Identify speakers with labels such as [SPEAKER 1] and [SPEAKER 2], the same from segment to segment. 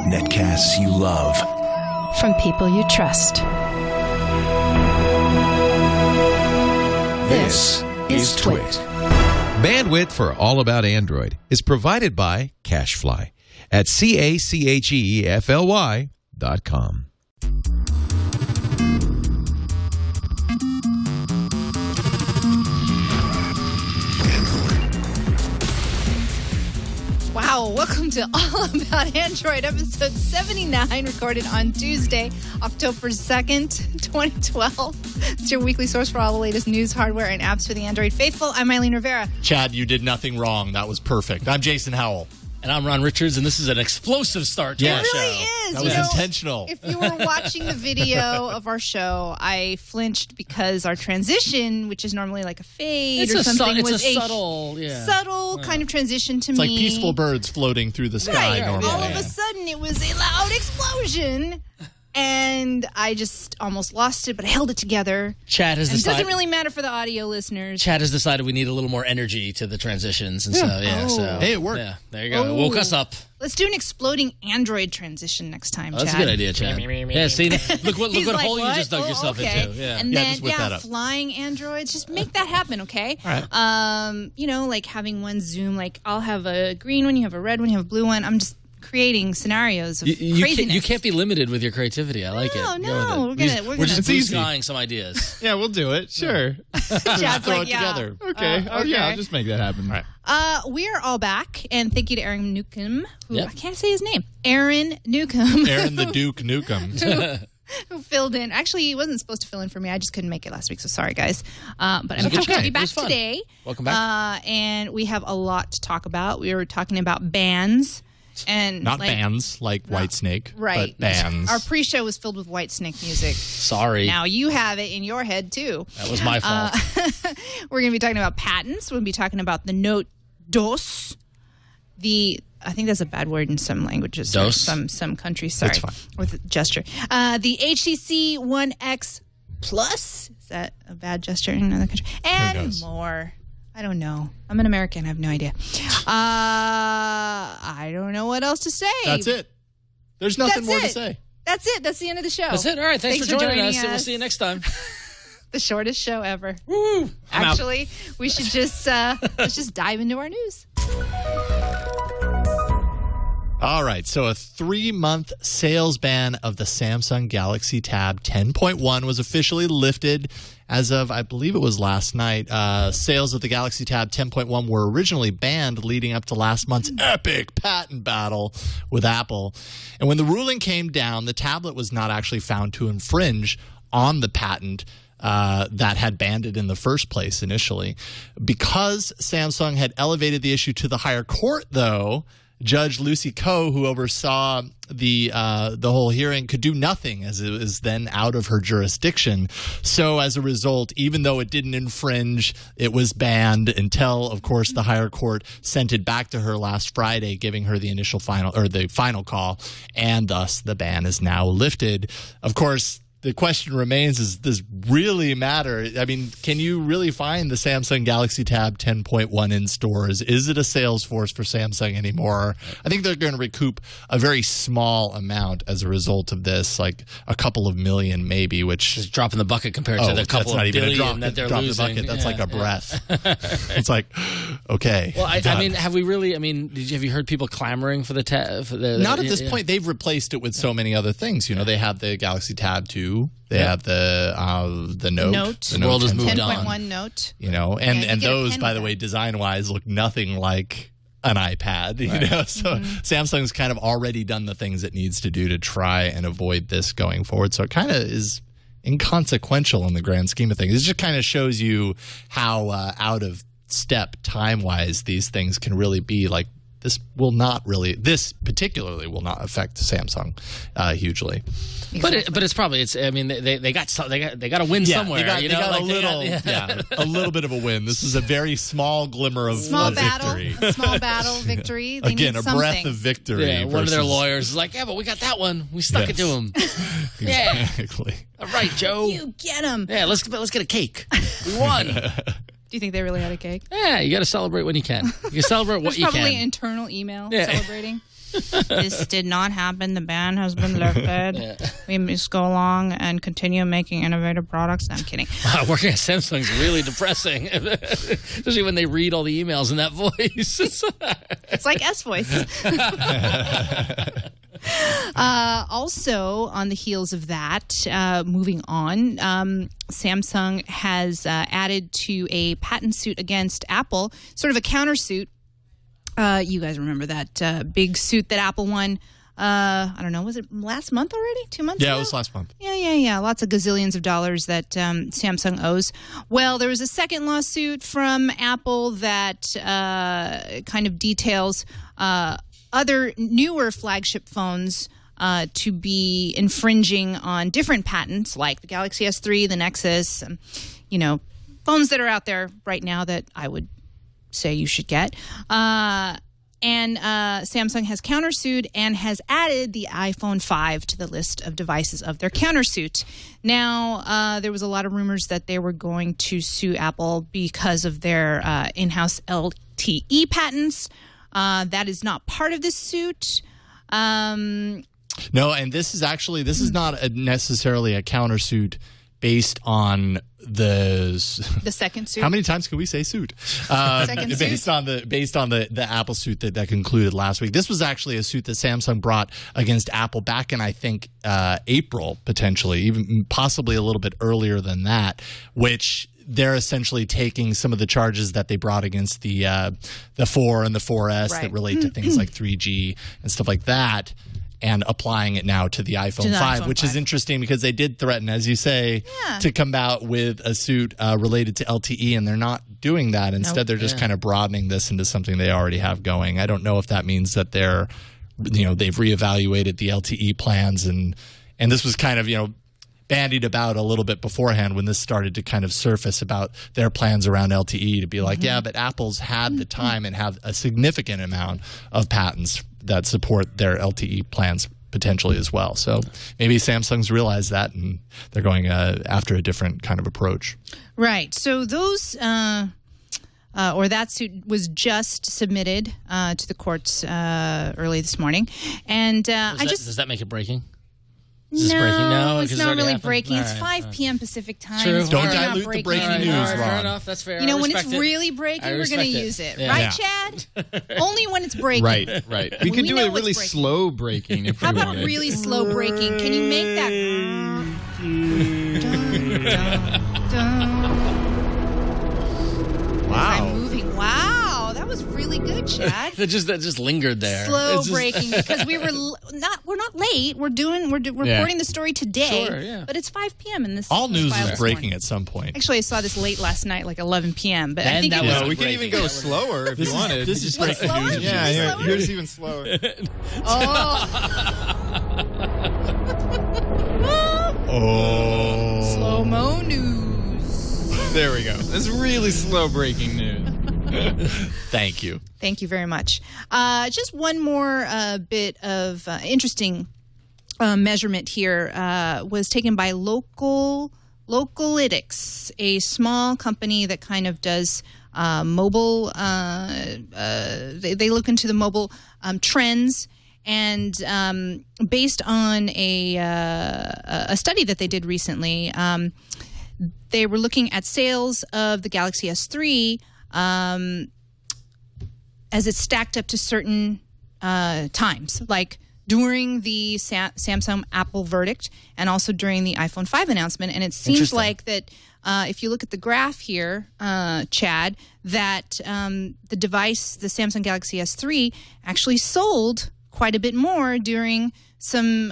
[SPEAKER 1] Netcasts you love.
[SPEAKER 2] From people you trust.
[SPEAKER 1] This is TWiT.
[SPEAKER 3] Bandwidth for All About Android is provided by Cachefly at CACHEFLY.com.
[SPEAKER 4] Wow, welcome to All About Android, episode 79, recorded on Tuesday, October 2nd, 2012. It's your weekly source for all the latest news, hardware, and apps for the Android faithful. I'm Eileen Rivera.
[SPEAKER 5] Chad, you did nothing wrong. That was perfect. I'm Jason Howell.
[SPEAKER 6] And I'm Ron Richards, and this is an explosive start to our show.
[SPEAKER 4] It really is.
[SPEAKER 5] That was intentional.
[SPEAKER 4] If you were watching the video of our show, I flinched because our transition, which is normally like a fade or something, was a subtle kind of transition to
[SPEAKER 5] It's
[SPEAKER 4] me.
[SPEAKER 5] like peaceful birds floating through the sky normally.
[SPEAKER 4] All of a sudden, it was a loud explosion. And I just almost lost it, but I held it together.
[SPEAKER 6] Chad has decided.
[SPEAKER 4] It doesn't really matter for the audio listeners.
[SPEAKER 6] Chad has decided we need a little more energy to the transitions, and so
[SPEAKER 5] Hey, it worked.
[SPEAKER 6] Yeah, there you go. It woke us up.
[SPEAKER 4] Let's do an exploding Android transition next time, Chad.
[SPEAKER 6] That's a good idea, Chad. Yeah, see, look what hole you just dug yourself into. Yeah.
[SPEAKER 4] And then,
[SPEAKER 5] just whip that up.
[SPEAKER 4] Flying Androids. Just make that happen, okay?
[SPEAKER 5] All right.
[SPEAKER 4] You know, like having one Zoom, like I'll have a green one, you have a red one, you have a blue one. I'm just creating scenarios of craziness.
[SPEAKER 6] You can't be limited with your creativity. I like it.
[SPEAKER 4] No, we're
[SPEAKER 6] just
[SPEAKER 4] gonna
[SPEAKER 6] blue skying some ideas.
[SPEAKER 5] Yeah, we'll do it. Sure.
[SPEAKER 4] Chad's
[SPEAKER 5] Throw
[SPEAKER 4] like,
[SPEAKER 5] it together.
[SPEAKER 4] Okay.
[SPEAKER 5] I'll just make that happen. All right.
[SPEAKER 4] We are all back, and thank you to Aaron Newcomb, who I can't say his name. Aaron Newcomb.
[SPEAKER 5] Aaron the Duke Newcomb.
[SPEAKER 4] Who filled in. Actually, he wasn't supposed to fill in for me. I just couldn't make it last week, so sorry, guys. But I'm happy to be back today.
[SPEAKER 6] Welcome back.
[SPEAKER 4] And we have a lot to talk about. We were talking about bands. And
[SPEAKER 5] not bands like Whitesnake,
[SPEAKER 4] right?
[SPEAKER 5] But bands.
[SPEAKER 4] Our pre-show was filled with Whitesnake music.
[SPEAKER 6] Sorry.
[SPEAKER 4] Now you have it in your head too.
[SPEAKER 6] That was my fault.
[SPEAKER 4] We're going to be talking about patents. We're going to be talking about the Note DOS. I think that's a bad word in some languages.
[SPEAKER 6] DOS?
[SPEAKER 4] Some countries. Sorry.
[SPEAKER 5] It's fine.
[SPEAKER 4] With a gesture. The HTC One X Plus. Is that a bad gesture in another country? And more. I don't know. I'm an American. I have no idea. I don't know what else to say.
[SPEAKER 5] That's it. There's nothing more to say.
[SPEAKER 4] That's it. That's the end of the show.
[SPEAKER 6] That's it. All right. Thanks for joining us. We'll see you next time.
[SPEAKER 4] The shortest show ever.
[SPEAKER 6] Woo!
[SPEAKER 4] Actually, we should just let's just dive into our news.
[SPEAKER 5] All right, so a 3-month sales ban of the Samsung Galaxy Tab 10.1 was officially lifted as of, I believe it was last night. Sales of the Galaxy Tab 10.1 were originally banned leading up to last month's epic patent battle with Apple. And when the ruling came down, the tablet was not actually found to infringe on the patent that had banned it in the first place initially. Because Samsung had elevated the issue to the higher court, though, Judge Lucy Koh, who oversaw the whole hearing, could do nothing as it was then out of her jurisdiction. So as a result, even though it didn't infringe, it was banned until, of course, the higher court sent it back to her last Friday, giving her the final call, and thus the ban is now lifted. Of course, the question remains, does this really matter? I mean, can you really find the Samsung Galaxy Tab 10.1 in stores? Is it a sales force for Samsung anymore? I think they're going to recoup a very small amount as a result of this, like a couple of million maybe, which
[SPEAKER 6] is drop in the bucket compared to the couple of billion that they're losing.
[SPEAKER 5] The bucket. That's like a breath. It's like, okay.
[SPEAKER 6] Well, I mean, have we really? I mean, have you heard people clamoring for the Tab?
[SPEAKER 5] Not at this point. They've replaced it with so many other things. You know, they have the Galaxy Tab 2. They have the Note.
[SPEAKER 6] The world has moved on.
[SPEAKER 4] 10.1 Note.
[SPEAKER 5] You know, and those, by the way, design-wise, look nothing like an iPad. You know, so Samsung's kind of already done the things it needs to do to try and avoid this going forward. So it kind of is inconsequential in the grand scheme of things. It just kind of shows you how out of step time-wise these things can really be. Like, this particularly will not affect Samsung hugely.
[SPEAKER 4] Exactly.
[SPEAKER 6] But it's probably I mean they got to win somewhere.
[SPEAKER 5] They got a little bit of a win. This is a very small glimmer of victory.
[SPEAKER 4] A small battle victory. They
[SPEAKER 5] Again,
[SPEAKER 4] need
[SPEAKER 5] a
[SPEAKER 4] something.
[SPEAKER 5] breath of victory.
[SPEAKER 6] Yeah, one of their lawyers is like, yeah, but we got that one. We stuck it to him.
[SPEAKER 5] Exactly.
[SPEAKER 6] All right, Joe.
[SPEAKER 4] You get him.
[SPEAKER 6] Yeah, let's get a cake. We won.
[SPEAKER 4] Do you think they really had a cake?
[SPEAKER 6] Yeah, you got to celebrate when you can. You can celebrate what you can.
[SPEAKER 4] Probably an internal email celebrating. This did not happen. The ban has been lifted. Yeah. We must go along and continue making innovative products. No, I'm kidding.
[SPEAKER 6] Wow, working at Samsung is really depressing, especially when they read all the emails in that voice.
[SPEAKER 4] It's like S-Voice. Also, on the heels of that, moving on, Samsung has added to a patent suit against Apple, sort of a countersuit. You guys remember that big suit that Apple won? I don't know. Was it last month already? 2 months ago?
[SPEAKER 5] Yeah, it was last month.
[SPEAKER 4] Yeah. Lots of gazillions of dollars that Samsung owes. Well, there was a second lawsuit from Apple that kind of details other newer flagship phones to be infringing on different patents, like the Galaxy S3, the Nexus, phones that are out there right now that I would say you should get. And Samsung has countersued and has added the iPhone 5 to the list of devices of their countersuit. Now, there was a lot of rumors that they were going to sue Apple because of their in-house LTE patents. That is not part of this suit.
[SPEAKER 5] No, and this is not necessarily a countersuit based on the
[SPEAKER 4] second suit.
[SPEAKER 5] How many times can we say suit?
[SPEAKER 4] Second suit?
[SPEAKER 5] Based on the Apple suit that concluded last week. This was actually a suit that Samsung brought against Apple back in, I think, April, potentially, even possibly a little bit earlier than that, which they're essentially taking some of the charges that they brought against the 4 and the 4S that relate to things like 3G and stuff like that, and applying it now to the iPhone 5, which is interesting because they did threaten, as you say, to come out with a suit related to LTE, and they're not doing that. Instead, they're just kind of broadening this into something they already have going. I don't know if that means that they've reevaluated the LTE plans, and this was kind of, bandied about a little bit beforehand when this started to kind of surface about their plans around LTE, to be like, yeah, but Apple's had the time and have a significant amount of patents that support their LTE plans potentially as well. So maybe Samsung's realized that and they're going after a different kind of approach.
[SPEAKER 4] Right. So those that suit was just submitted to the courts early this morning. And
[SPEAKER 6] does that make it breaking?
[SPEAKER 4] No, it's not really breaking. It's 5 p.m. Pacific time.
[SPEAKER 6] True.
[SPEAKER 5] Don't dilute the breaking news, Ron.
[SPEAKER 6] Fair enough. That's fair.
[SPEAKER 4] When it's really breaking, we're going to use it. Yeah. Right, Chad? Only when it's breaking.
[SPEAKER 7] Right. We could do a really slow breaking if
[SPEAKER 4] How
[SPEAKER 7] we
[SPEAKER 4] about
[SPEAKER 7] wanted.
[SPEAKER 4] really slow breaking? Can you make that?
[SPEAKER 5] Wow.
[SPEAKER 4] I'm moving. Wow, that was really good, Chad.
[SPEAKER 6] that just lingered there.
[SPEAKER 4] Slow breaking because we're not late. We're reporting the story today.
[SPEAKER 6] Sure, yeah.
[SPEAKER 4] But it's 5 p.m. and this
[SPEAKER 5] all news
[SPEAKER 4] is
[SPEAKER 5] is breaking at some point.
[SPEAKER 4] Actually, I saw this late last night, like 11 p.m. But I think
[SPEAKER 7] we can even go slower if you wanted.
[SPEAKER 5] This is breaking news.
[SPEAKER 7] Yeah, here's even slower.
[SPEAKER 4] Slow-mo news.
[SPEAKER 7] There we go. That's really slow breaking news.
[SPEAKER 5] Thank you.
[SPEAKER 4] Thank you very much. Just one more bit of interesting measurement here was taken by Localytics, a small company that kind of does mobile. They look into the mobile trends. And based on a study that they did recently, they were looking at sales of the Galaxy S3 as it stacked up to certain times, like during the Samsung Apple verdict and also during the iPhone 5 announcement. And it seems like that if you look at the graph here, Chad, that the device, the Samsung Galaxy S3, actually sold quite a bit more during some,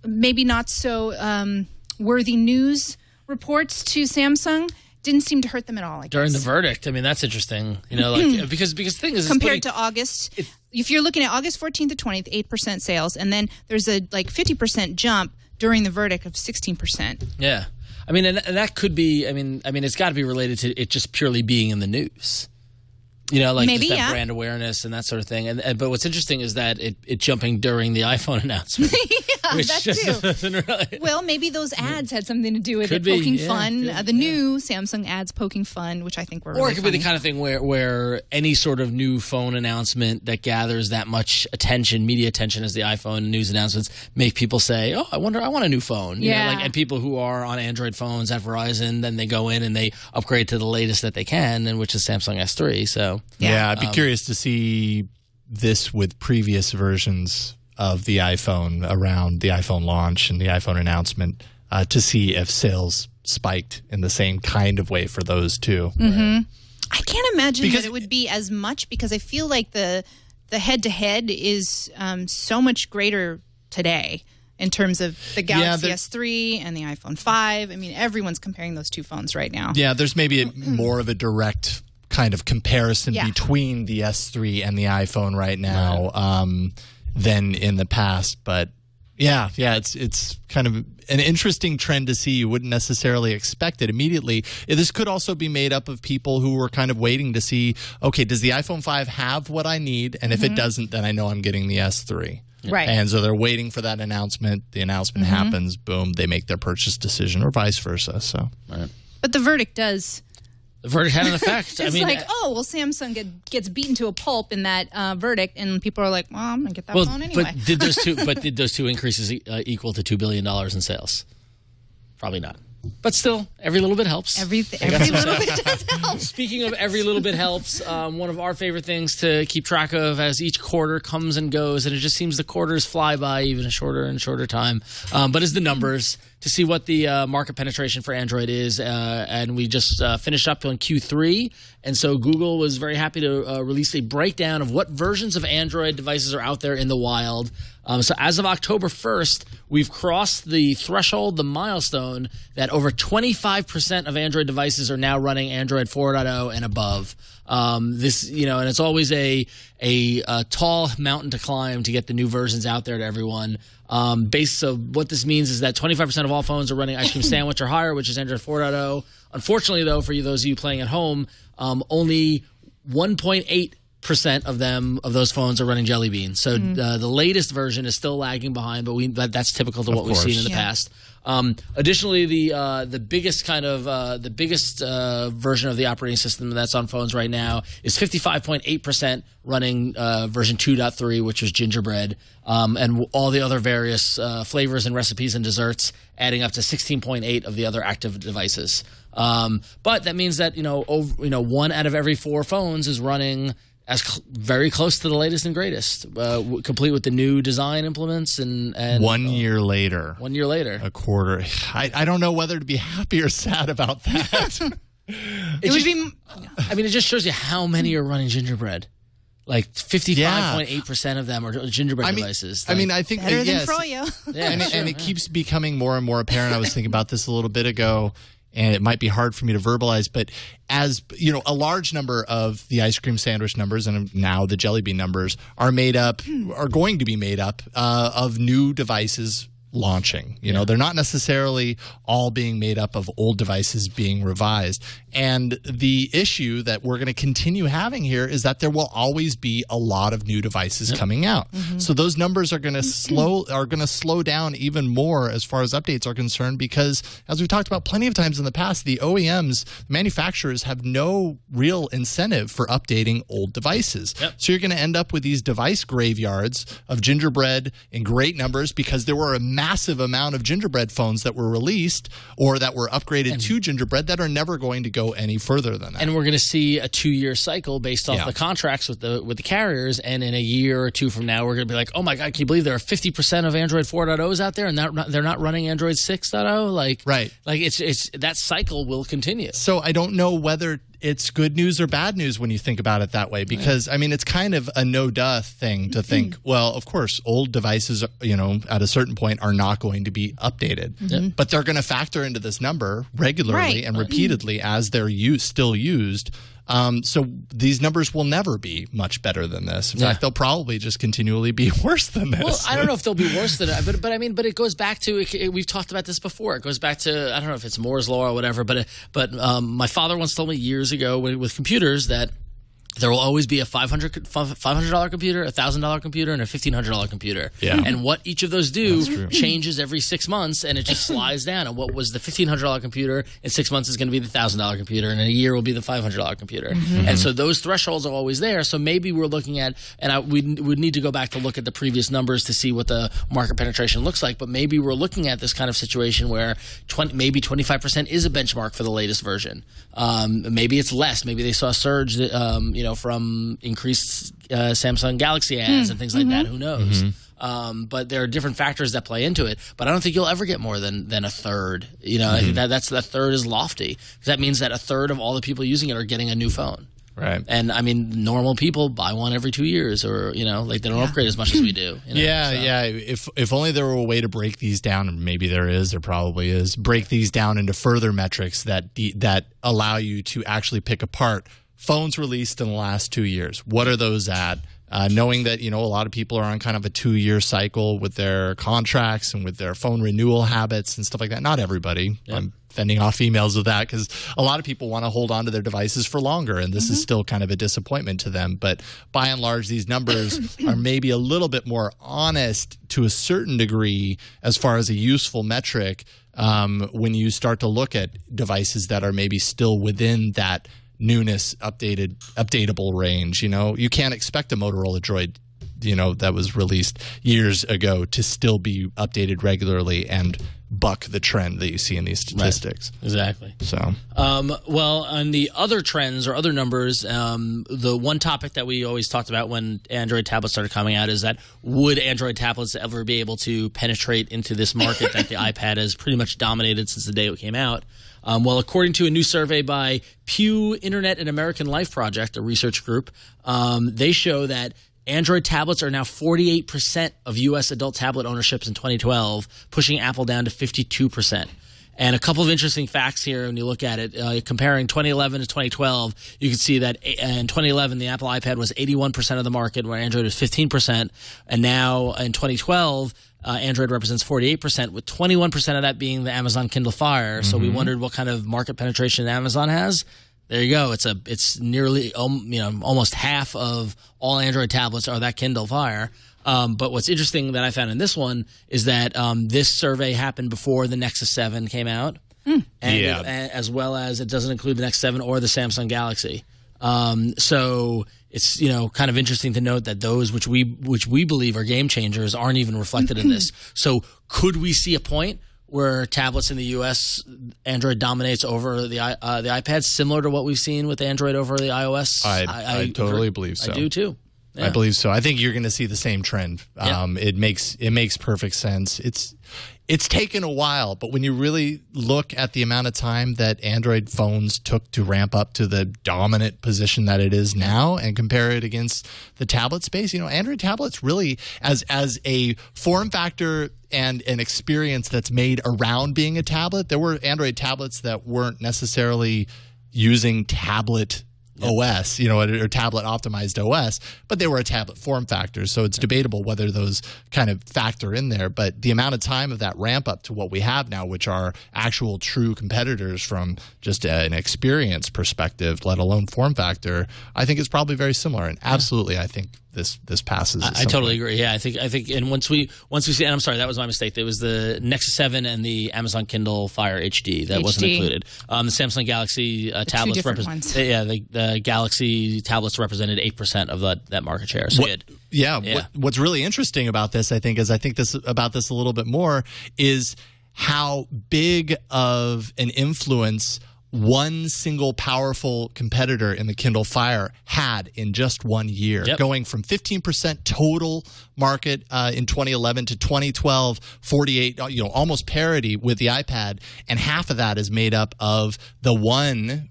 [SPEAKER 4] maybe not so worthy news reports to Samsung. Didn't seem to hurt them at all.
[SPEAKER 6] During the verdict, I mean, that's interesting. Because the thing is,
[SPEAKER 4] compared to August, if you're looking at August 14th to 20th, 8% sales, and then there's a 50% jump during the verdict of 16%.
[SPEAKER 6] Yeah, I mean, and that could be. I mean, it's got to be related to it just purely being in the news. like
[SPEAKER 4] Maybe,
[SPEAKER 6] just that
[SPEAKER 4] yeah.
[SPEAKER 6] brand awareness and that sort of thing. But what's interesting is that it jumping during the iPhone announcement.
[SPEAKER 4] Yeah,
[SPEAKER 6] which
[SPEAKER 4] that
[SPEAKER 6] just
[SPEAKER 4] too.
[SPEAKER 6] doesn't really.
[SPEAKER 4] Well, maybe those ads had something to do with
[SPEAKER 6] Could
[SPEAKER 4] it
[SPEAKER 6] be,
[SPEAKER 4] poking
[SPEAKER 6] yeah,
[SPEAKER 4] fun.
[SPEAKER 6] could,
[SPEAKER 4] The new Samsung ads poking fun, which I think were
[SPEAKER 6] Or
[SPEAKER 4] really
[SPEAKER 6] it could be the
[SPEAKER 4] funny.
[SPEAKER 6] kind of thing where any sort of new phone announcement that gathers that much attention, media attention as the iPhone news announcements, make people say, "Oh, I want a new phone." You know,
[SPEAKER 4] Yeah.
[SPEAKER 6] and people who are on Android phones at Verizon, then they go in and they upgrade to the latest that they can, and which is Samsung S3. So
[SPEAKER 5] Yeah, I'd be curious to see this with previous versions of the iPhone around the iPhone launch and the iPhone announcement to see if sales spiked in the same kind of way for those two.
[SPEAKER 4] I can't imagine
[SPEAKER 5] Because
[SPEAKER 4] that it would be as much because I feel like the head-to-head is so much greater today in terms of the Galaxy S3 and the iPhone 5. I mean, everyone's comparing those two phones right now.
[SPEAKER 5] Yeah, there's maybe more of a direct kind of comparison
[SPEAKER 4] Yeah.
[SPEAKER 5] between the S3 and the iPhone right now than in the past. But yeah, it's kind of an interesting trend to see. You wouldn't necessarily expect it immediately. This could also be made up of people who were kind of waiting to see, okay, does the iPhone 5 have what I need? And if it doesn't, then I know I'm getting the S3.
[SPEAKER 4] Right.
[SPEAKER 5] And so they're waiting for that announcement. The announcement happens, boom, they make their purchase decision, or vice versa. So,
[SPEAKER 4] But the verdict does.
[SPEAKER 6] the verdict had an effect.
[SPEAKER 4] It's Samsung gets beaten to a pulp in that verdict, and people are like, well, I'm going to get that phone anyway.
[SPEAKER 6] But did those two increases equal to $2 billion in sales? Probably not. But still, every little bit helps.
[SPEAKER 4] Every little bit does help.
[SPEAKER 6] Speaking of every little bit helps, one of our favorite things to keep track of as each quarter comes and goes, and it just seems the quarters fly by even a shorter and shorter time, but is the numbers to see what the market penetration for Android is. And we just finished up on Q3, and so Google was very happy to release a breakdown of what versions of Android devices are out there in the wild. So as of October 1st, we've crossed the threshold, the milestone, that over 25% of Android devices are now running Android 4.0 and above. And it's always a tall mountain to climb to get the new versions out there to everyone. So what this means is that 25% of all phones are running Ice Cream Sandwich or higher, which is Android 4.0. Unfortunately, though, for those of you playing at home, only 1.8% of those phones are running Jelly Bean. So the latest version is still lagging behind, but that's typical to what we've seen in the past. Additionally, the biggest version of the operating system that's on phones right now is 55.8% running version 2.3, which was Gingerbread, and all the other various flavors and recipes and desserts, adding up to 16.8 of the other active devices. But that means that 1 out of every 4 phones is running very close to the latest and greatest, complete with the new design implements and
[SPEAKER 5] 1 year later.
[SPEAKER 6] 1 year later.
[SPEAKER 5] A quarter. I don't know whether to be happy or sad about that.
[SPEAKER 6] It just shows you how many are running Gingerbread. Like 55.8% of them are Gingerbread devices.
[SPEAKER 5] I think
[SPEAKER 4] Better than
[SPEAKER 5] yes.
[SPEAKER 4] Froyo.
[SPEAKER 6] Yeah,
[SPEAKER 5] And it keeps becoming more and more apparent. I was thinking about this a little bit ago, and it might be hard for me to verbalize, but as you know, a large number of the ice cream sandwich numbers and now the Jelly Bean numbers are going to be made up of new devices launching. They're not necessarily all being made up of old devices being revised. And the issue that we're going to continue having here is that there will always be a lot of new devices coming out. So those numbers are going to slow down even more as far as updates are concerned, because as we've talked about plenty of times in the past, the OEMs, manufacturers, have no real incentive for updating old devices. So you're going to end up with these device graveyards of Gingerbread in great numbers, because there were a massive amount of Gingerbread phones that were released or that were upgraded to Gingerbread that are never going to go any further than that.
[SPEAKER 6] And we're going to see a 2-year cycle based off the contracts with the carriers. And in a year or two from now, we're going to be like, oh my God, can you believe there are 50% of Android 4.0s out there and they're not running Android 6.0? Like it's that cycle will continue.
[SPEAKER 5] So I don't know whether it's good news or bad news when you think about it that way, because it's kind of a no-duh thing to think, well, of course, old devices, at a certain point are not going to be updated, but they're going to factor into this number regularly and repeatedly as they're still used. So these numbers will never be much better than this. In fact, they'll probably just continually be worse than this.
[SPEAKER 6] Well, I don't know if they'll be worse than it, but it goes back to we've talked about this before. It goes back to, I don't know if it's Moore's law or whatever, but my father once told me years ago with computers that There will always be a $500 computer, a $1,000 computer, and a $1,500 computer.
[SPEAKER 5] Yeah.
[SPEAKER 6] And what each of those do changes every 6 months, and it just slides down. And what was the $1,500 computer in 6 months is going to be the $1,000 computer, and in a year will be the $500 computer. And so those thresholds are always there. So maybe we're looking at, and we would need to go back to look at the previous numbers to see what the market penetration looks like. But maybe we're looking at this kind of situation where maybe 25% is a benchmark for the latest version. Maybe it's less. Maybe they saw a surge that, from increased Samsung Galaxy ads and things like that. Who knows? But there are different factors that play into it. But I don't think you'll ever get more than a third. I think that third is lofty, because that means that a third of all the people using it are getting a new phone.
[SPEAKER 5] Right.
[SPEAKER 6] And I mean, normal people buy one every 2 years, or they don't upgrade as much as we do.
[SPEAKER 5] If only there were a way to break these down, and maybe there probably is. Break these down into further metrics that allow you to actually pick apart phones released in the last 2 years. What are those at? Knowing that, a lot of people are on kind of a 2-year cycle with their contracts and with their phone renewal habits and stuff like that. Not everybody. Yep. I'm fending off emails with that, because a lot of people want to hold on to their devices for longer, and this is still kind of a disappointment to them. But by and large, these numbers are maybe a little bit more honest to a certain degree as far as a useful metric when you start to look at devices that are maybe still within that newness, updatable range. You can't expect a Motorola Droid, that was released years ago to still be updated regularly and buck the trend that you see in these statistics.
[SPEAKER 6] Right. Exactly.
[SPEAKER 5] So,
[SPEAKER 6] well, on the other trends or other numbers, the one topic that we always talked about when Android tablets started coming out is that would Android tablets ever be able to penetrate into this market that the iPad has pretty much dominated since the day it came out? Well, according to a new survey by Pew Internet and American Life Project, a research group, they show that Android tablets are now 48% of U.S. adult tablet ownerships in 2012, pushing Apple down to 52%. And a couple of interesting facts here when you look at it. Comparing 2011 to 2012, you can see that in 2011, the Apple iPad was 81% of the market, where Android was 15%. And now in 2012, Android represents 48%, with 21% of that being the Amazon Kindle Fire. So we wondered what kind of market penetration Amazon has. There you go. It's nearly almost half of all Android tablets are that Kindle Fire. But what's interesting that I found in this one is that this survey happened before the Nexus 7 came out, and as well as it doesn't include the Nexus 7 or the Samsung Galaxy. So it's kind of interesting to note that those which we believe are game changers aren't even reflected in this. So could we see a point where tablets in the U.S. Android dominates over the iPad, similar to what we've seen with Android over the iOS?
[SPEAKER 5] I totally believe so.
[SPEAKER 6] I do too. Yeah.
[SPEAKER 5] I believe so. I think you're going to see the same trend. It makes perfect sense. It's taken a while, but when you really look at the amount of time that Android phones took to ramp up to the dominant position that it is now, and compare it against the tablet space, Android tablets really, as a form factor and an experience that's made around being a tablet, there were Android tablets that weren't necessarily using tablet OS, or tablet optimized OS, but they were a tablet form factor. So it's debatable whether those kind of factor in there. But the amount of time of that ramp up to what we have now, which are actual true competitors from just an experience perspective, let alone form factor, I think is probably very similar. And absolutely, I think this passes.
[SPEAKER 6] I totally agree. Yeah, I think, and once we see, and I'm sorry, that was my mistake. There was the Nexus 7 and the Amazon Kindle Fire HD that wasn't included. The Samsung Galaxy tablets represent. The Galaxy tablets represented 8% of that market share. So
[SPEAKER 5] what's really interesting about this, I think about this a little bit more, is how big of an influence one single powerful competitor in the Kindle Fire had in just 1 year, going from 15% total market in 2011 to 2012, 48, almost parity with the iPad, and half of that is made up of the one,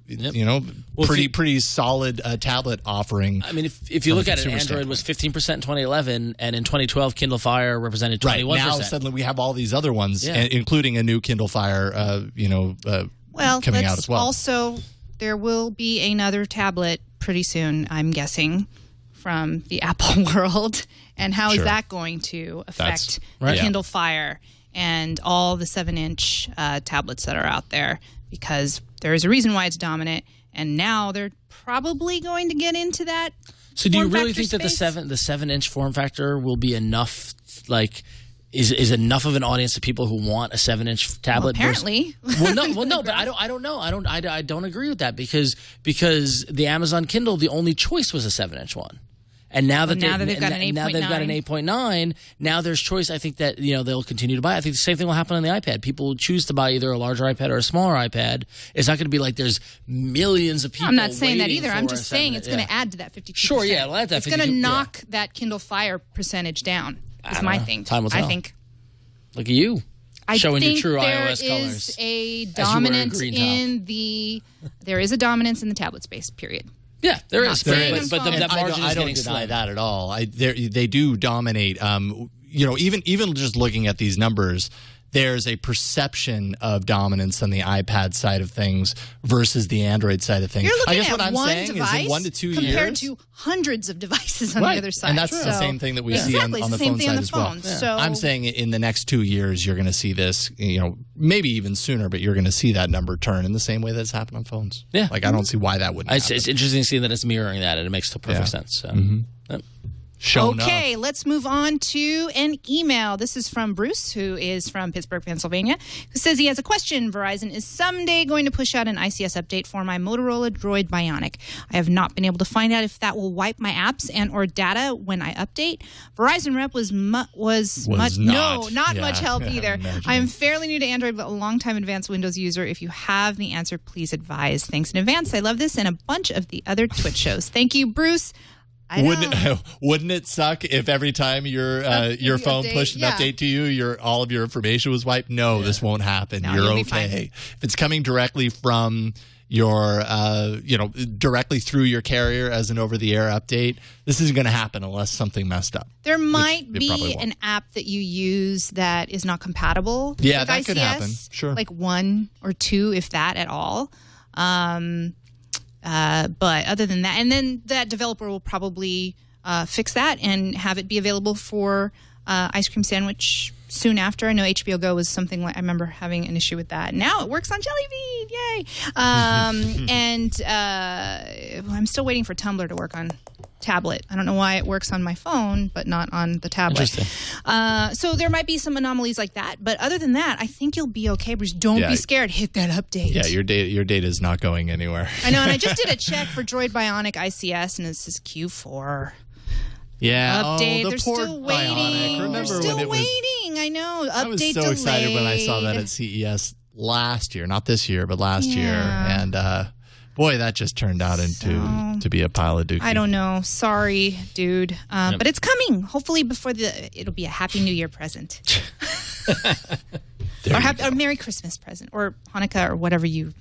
[SPEAKER 5] pretty solid tablet offering.
[SPEAKER 6] I mean, if you look at it, Android was 15% in 2011, and in 2012, Kindle Fire represented 21%.
[SPEAKER 5] Right, now suddenly we have all these other ones, including a new Kindle Fire, coming out as well.
[SPEAKER 4] Also, there will be another tablet pretty soon, I'm guessing, from the Apple world. And how is that going to affect the Kindle Fire and all the 7-inch tablets that are out there? Because there is a reason why it's dominant, And now they're probably going to get into that.
[SPEAKER 6] So do you
[SPEAKER 4] form
[SPEAKER 6] really
[SPEAKER 4] factor
[SPEAKER 6] think that
[SPEAKER 4] space?
[SPEAKER 6] the 7-inch form factor will be enough? Like, is enough of an audience of people who want a 7-inch tablet?
[SPEAKER 4] Well, apparently.
[SPEAKER 6] No, but I don't know. I don't agree with that because the Amazon Kindle, the only choice was a 7-inch one. And now that
[SPEAKER 4] they've got an 8.9.
[SPEAKER 6] Now they've got an 8.9. Now there's choice. I think that they'll continue to buy. I think the same thing will happen on the iPad. People will choose to buy either a larger iPad or a smaller iPad. It's not going to be like there's millions of people.
[SPEAKER 4] I'm not saying that either.
[SPEAKER 6] waiting
[SPEAKER 4] I'm
[SPEAKER 6] for
[SPEAKER 4] just
[SPEAKER 6] a
[SPEAKER 4] saying
[SPEAKER 6] 7-inch.
[SPEAKER 4] it's going to add to that 52%.
[SPEAKER 6] Sure, yeah, it'll add to that
[SPEAKER 4] It's going to
[SPEAKER 6] 52,
[SPEAKER 4] knock that Kindle Fire percentage down.
[SPEAKER 6] I
[SPEAKER 4] Is
[SPEAKER 6] don't
[SPEAKER 4] my
[SPEAKER 6] know.
[SPEAKER 4] thing.
[SPEAKER 6] Time will tell.
[SPEAKER 4] I think.
[SPEAKER 6] Look at you.
[SPEAKER 4] I
[SPEAKER 6] showing
[SPEAKER 4] think
[SPEAKER 6] your true
[SPEAKER 4] there
[SPEAKER 6] iOS colors.
[SPEAKER 4] is a
[SPEAKER 6] As you wear a
[SPEAKER 4] dominance
[SPEAKER 6] green top.
[SPEAKER 4] in the. There is a dominance in the tablet space. Period.
[SPEAKER 6] Yeah, there
[SPEAKER 4] Not
[SPEAKER 6] is.
[SPEAKER 4] saying
[SPEAKER 6] But
[SPEAKER 4] on
[SPEAKER 6] that
[SPEAKER 4] phones.
[SPEAKER 6] margin
[SPEAKER 5] I
[SPEAKER 6] is
[SPEAKER 5] don't
[SPEAKER 6] getting
[SPEAKER 5] deny
[SPEAKER 6] slim.
[SPEAKER 5] that at all. They do dominate. Even just looking at these numbers, there's a perception of dominance on the iPad side of things versus the Android side of things.
[SPEAKER 4] You're looking
[SPEAKER 5] I guess
[SPEAKER 4] at
[SPEAKER 5] what I'm
[SPEAKER 4] one
[SPEAKER 5] saying
[SPEAKER 4] device
[SPEAKER 5] is in 1 to 2
[SPEAKER 4] compared
[SPEAKER 5] years.
[SPEAKER 4] to hundreds of devices on
[SPEAKER 5] Right.
[SPEAKER 4] the other side.
[SPEAKER 5] And that's the
[SPEAKER 4] So-
[SPEAKER 5] same thing that we see
[SPEAKER 4] Exactly,
[SPEAKER 5] on
[SPEAKER 4] it's
[SPEAKER 5] the
[SPEAKER 4] the same
[SPEAKER 5] phone
[SPEAKER 4] thing
[SPEAKER 5] side
[SPEAKER 4] on the
[SPEAKER 5] as well.
[SPEAKER 4] phone. So
[SPEAKER 5] I'm saying in the next 2 years, you're going to see this, maybe even sooner, but you're going to see that number turn in the same way that's happened on phones.
[SPEAKER 6] Yeah.
[SPEAKER 5] Like, I don't see why that wouldn't happen.
[SPEAKER 6] It's interesting to see that it's mirroring that, and it makes perfect sense. So. Yep.
[SPEAKER 5] Shown
[SPEAKER 4] Okay,
[SPEAKER 5] up.
[SPEAKER 4] let's move on to an email. This is from Bruce, who is from Pittsburgh, Pennsylvania, who says he has a question. Verizon is someday going to push out an ICS update for my Motorola Droid Bionic. I have not been able to find out if that will wipe my apps and or data when I update. Verizon rep was
[SPEAKER 5] not.
[SPEAKER 4] much help
[SPEAKER 5] Yeah,
[SPEAKER 4] either.
[SPEAKER 5] imagine.
[SPEAKER 4] I am fairly new to Android, but a long-time advanced Windows user. If you have the answer, please advise. Thanks in advance. I love this and a bunch of the other Twitch shows. Thank you, Bruce.
[SPEAKER 5] Wouldn't it suck if every time your phone
[SPEAKER 4] update,
[SPEAKER 5] pushed an
[SPEAKER 4] yeah.
[SPEAKER 5] update to you, all of your information was wiped? No, this won't happen.
[SPEAKER 4] No,
[SPEAKER 5] You're
[SPEAKER 4] you'll be
[SPEAKER 5] okay.
[SPEAKER 4] fine.
[SPEAKER 5] If it's coming directly from your, directly through your carrier as an over-the-air update, this isn't going to happen unless something messed up.
[SPEAKER 4] There might
[SPEAKER 5] it probably
[SPEAKER 4] be
[SPEAKER 5] won't.
[SPEAKER 4] an app that you use that is not compatible
[SPEAKER 5] Yeah,
[SPEAKER 4] with
[SPEAKER 5] that
[SPEAKER 4] ICS,
[SPEAKER 5] could happen. Sure.
[SPEAKER 4] Like 1 or 2, if that at all. But other than that, and then that developer will probably fix that and have it be available for Ice Cream Sandwich soon after. I know HBO Go was something like, I remember having an issue with that. Now it works on Jelly Bean, yay! And I'm still waiting for Tumblr to work on tablet. I don't know why it works on my phone, but not on the tablet.
[SPEAKER 6] Interesting.
[SPEAKER 4] So there might be some anomalies like that, but other than that, I think you'll be okay. Bruce, don't
[SPEAKER 5] Yeah.
[SPEAKER 4] be scared. Hit that update.
[SPEAKER 5] Yeah, your data is not going anywhere.
[SPEAKER 4] I know, and I just did a check for Droid Bionic ICS, and it says Q4
[SPEAKER 5] Yeah,
[SPEAKER 4] update.
[SPEAKER 5] the
[SPEAKER 4] They're
[SPEAKER 5] poor
[SPEAKER 4] still
[SPEAKER 5] Bionic.
[SPEAKER 4] waiting.
[SPEAKER 5] Remember
[SPEAKER 4] They're still
[SPEAKER 5] when it was?
[SPEAKER 4] waiting. I know. Update
[SPEAKER 5] I was so excited when I saw that
[SPEAKER 4] delayed.
[SPEAKER 5] at CES last year, not this year, but last year,
[SPEAKER 4] Yeah.
[SPEAKER 5] and boy, that just turned out to be a pile of dookie.
[SPEAKER 4] I don't know. Sorry, dude. But it's coming. Hopefully before it'll be a Happy New Year present. Or Merry Christmas present. Or Hanukkah or whatever you...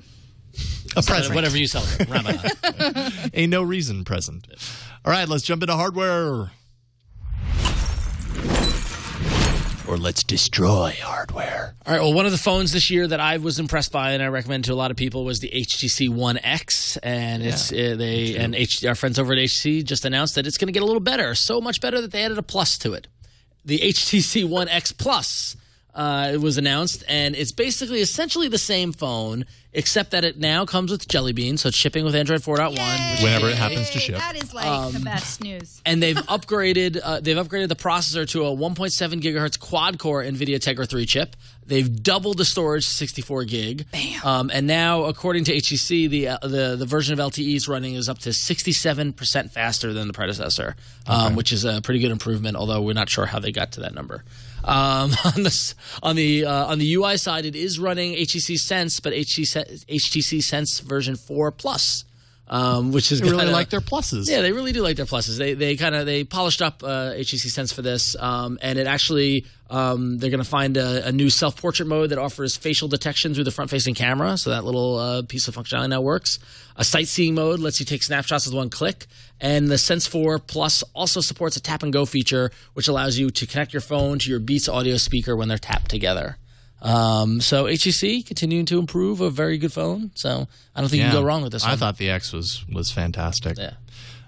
[SPEAKER 5] A present.
[SPEAKER 6] Whatever you celebrate. Ramadan.
[SPEAKER 5] A no reason present. All right, let's jump into hardware. Or let's destroy hardware.
[SPEAKER 6] All right. Well, one of the phones this year that I was impressed by and I recommend to a lot of people was the HTC One X, and our friends over at HTC just announced that it's going to get a little better, so much better that they added a plus to it. The HTC One X Plus it was announced, and it's basically essentially the same phone, except that it now comes with Jelly Bean, so it's shipping with Android 4.1. which
[SPEAKER 5] Whenever it happens to ship.
[SPEAKER 4] That is like the best news.
[SPEAKER 6] And they've upgraded the processor to a 1.7 gigahertz quad-core NVIDIA Tegra 3 chip. They've doubled the storage to 64 gig.
[SPEAKER 4] Bam.
[SPEAKER 6] And now, according to HTC, the version of LTE is running is up to 67% faster than the predecessor, which is a pretty good improvement. Although we're not sure how they got to that number. On the UI side, it is running HTC Sense, but HTC Sense version 4 Plus. Which is
[SPEAKER 5] They really like their pluses.
[SPEAKER 6] Yeah, they really do like their pluses. They polished up HTC Sense for this, and it actually they're going to find a new self-portrait mode that offers facial detection through the front-facing camera. So that little piece of functionality now works. A sightseeing mode lets you take snapshots with one click, and the Sense 4 Plus also supports a tap and go feature, which allows you to connect your phone to your Beats audio speaker when they're tapped together. So HTC continuing to improve a very good phone. So I don't think you can go wrong with this one.
[SPEAKER 5] I thought the X was fantastic.
[SPEAKER 6] Yeah.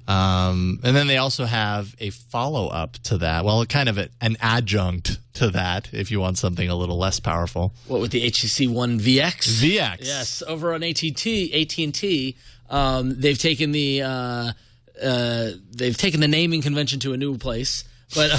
[SPEAKER 5] And then they also have a follow-up to that. Well, kind of an adjunct to that if you want something a little less powerful.
[SPEAKER 6] What, with the HTC One VX?
[SPEAKER 5] VX.
[SPEAKER 6] Yes, over on AT&T, they've taken the naming convention to a new place. But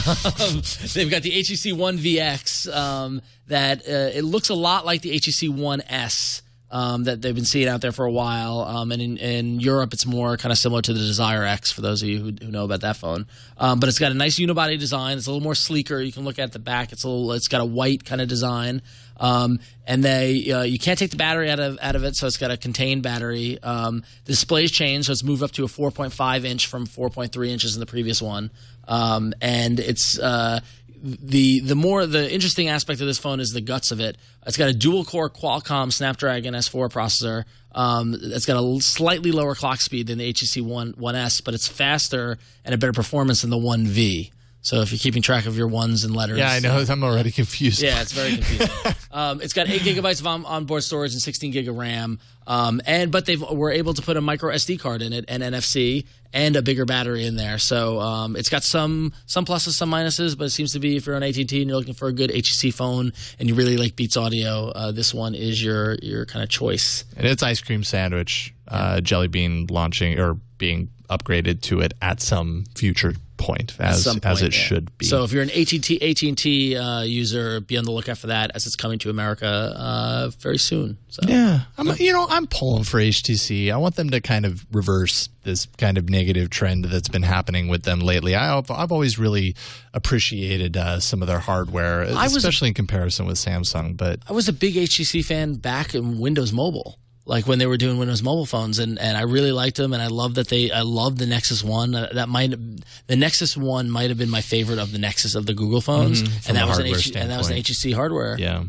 [SPEAKER 6] they've got the HTC One VX that it looks a lot like the HTC One S that they've been seeing out there for a while. And in Europe, it's more kind of similar to the Desire X for those of you who know about that phone. But it's got a nice unibody design. It's a little more sleeker. You can look at the back. It's got a white kind of design. And you can't take the battery out of it, so it's got a contained battery. The display's changed, so it's moved up to a 4.5 inch from 4.3 inches in the previous one. And it's the interesting aspect of this phone is the guts of it. It's got a dual core Qualcomm Snapdragon S4 processor. It's got a slightly lower clock speed than the HTC One S, but it's faster and a better performance than the One V. So if you're keeping track of your ones and letters.
[SPEAKER 5] Yeah, I know. I'm already confused.
[SPEAKER 6] Yeah, it's very confusing. It's got 8 gigabytes of onboard storage and 16 gig of RAM. But they were able to put a micro SD card in it and NFC and a bigger battery in there. So it's got some pluses, some minuses, but it seems to be if you're on AT&T and you're looking for a good HTC phone and you really like Beats Audio, this one is your kind of choice.
[SPEAKER 5] And it's ice cream sandwich, Jelly Bean launching or being upgraded to it at some future point, as it should be.
[SPEAKER 6] So if you're an AT&T user, be on the lookout for that as it's coming to America very soon. So.
[SPEAKER 5] Yeah, I'm pulling for HTC. I want them to kind of reverse this kind of negative trend that's been happening with them lately. I've always really appreciated some of their hardware, especially in comparison with Samsung. But
[SPEAKER 6] I was a big HTC fan back in Windows Mobile. Like when they were doing Windows Mobile phones, and I really liked them, and I love the Nexus One. The Nexus One might have been my favorite of the Nexus of the Google phones, and that was an HTC hardware.
[SPEAKER 5] Yeah.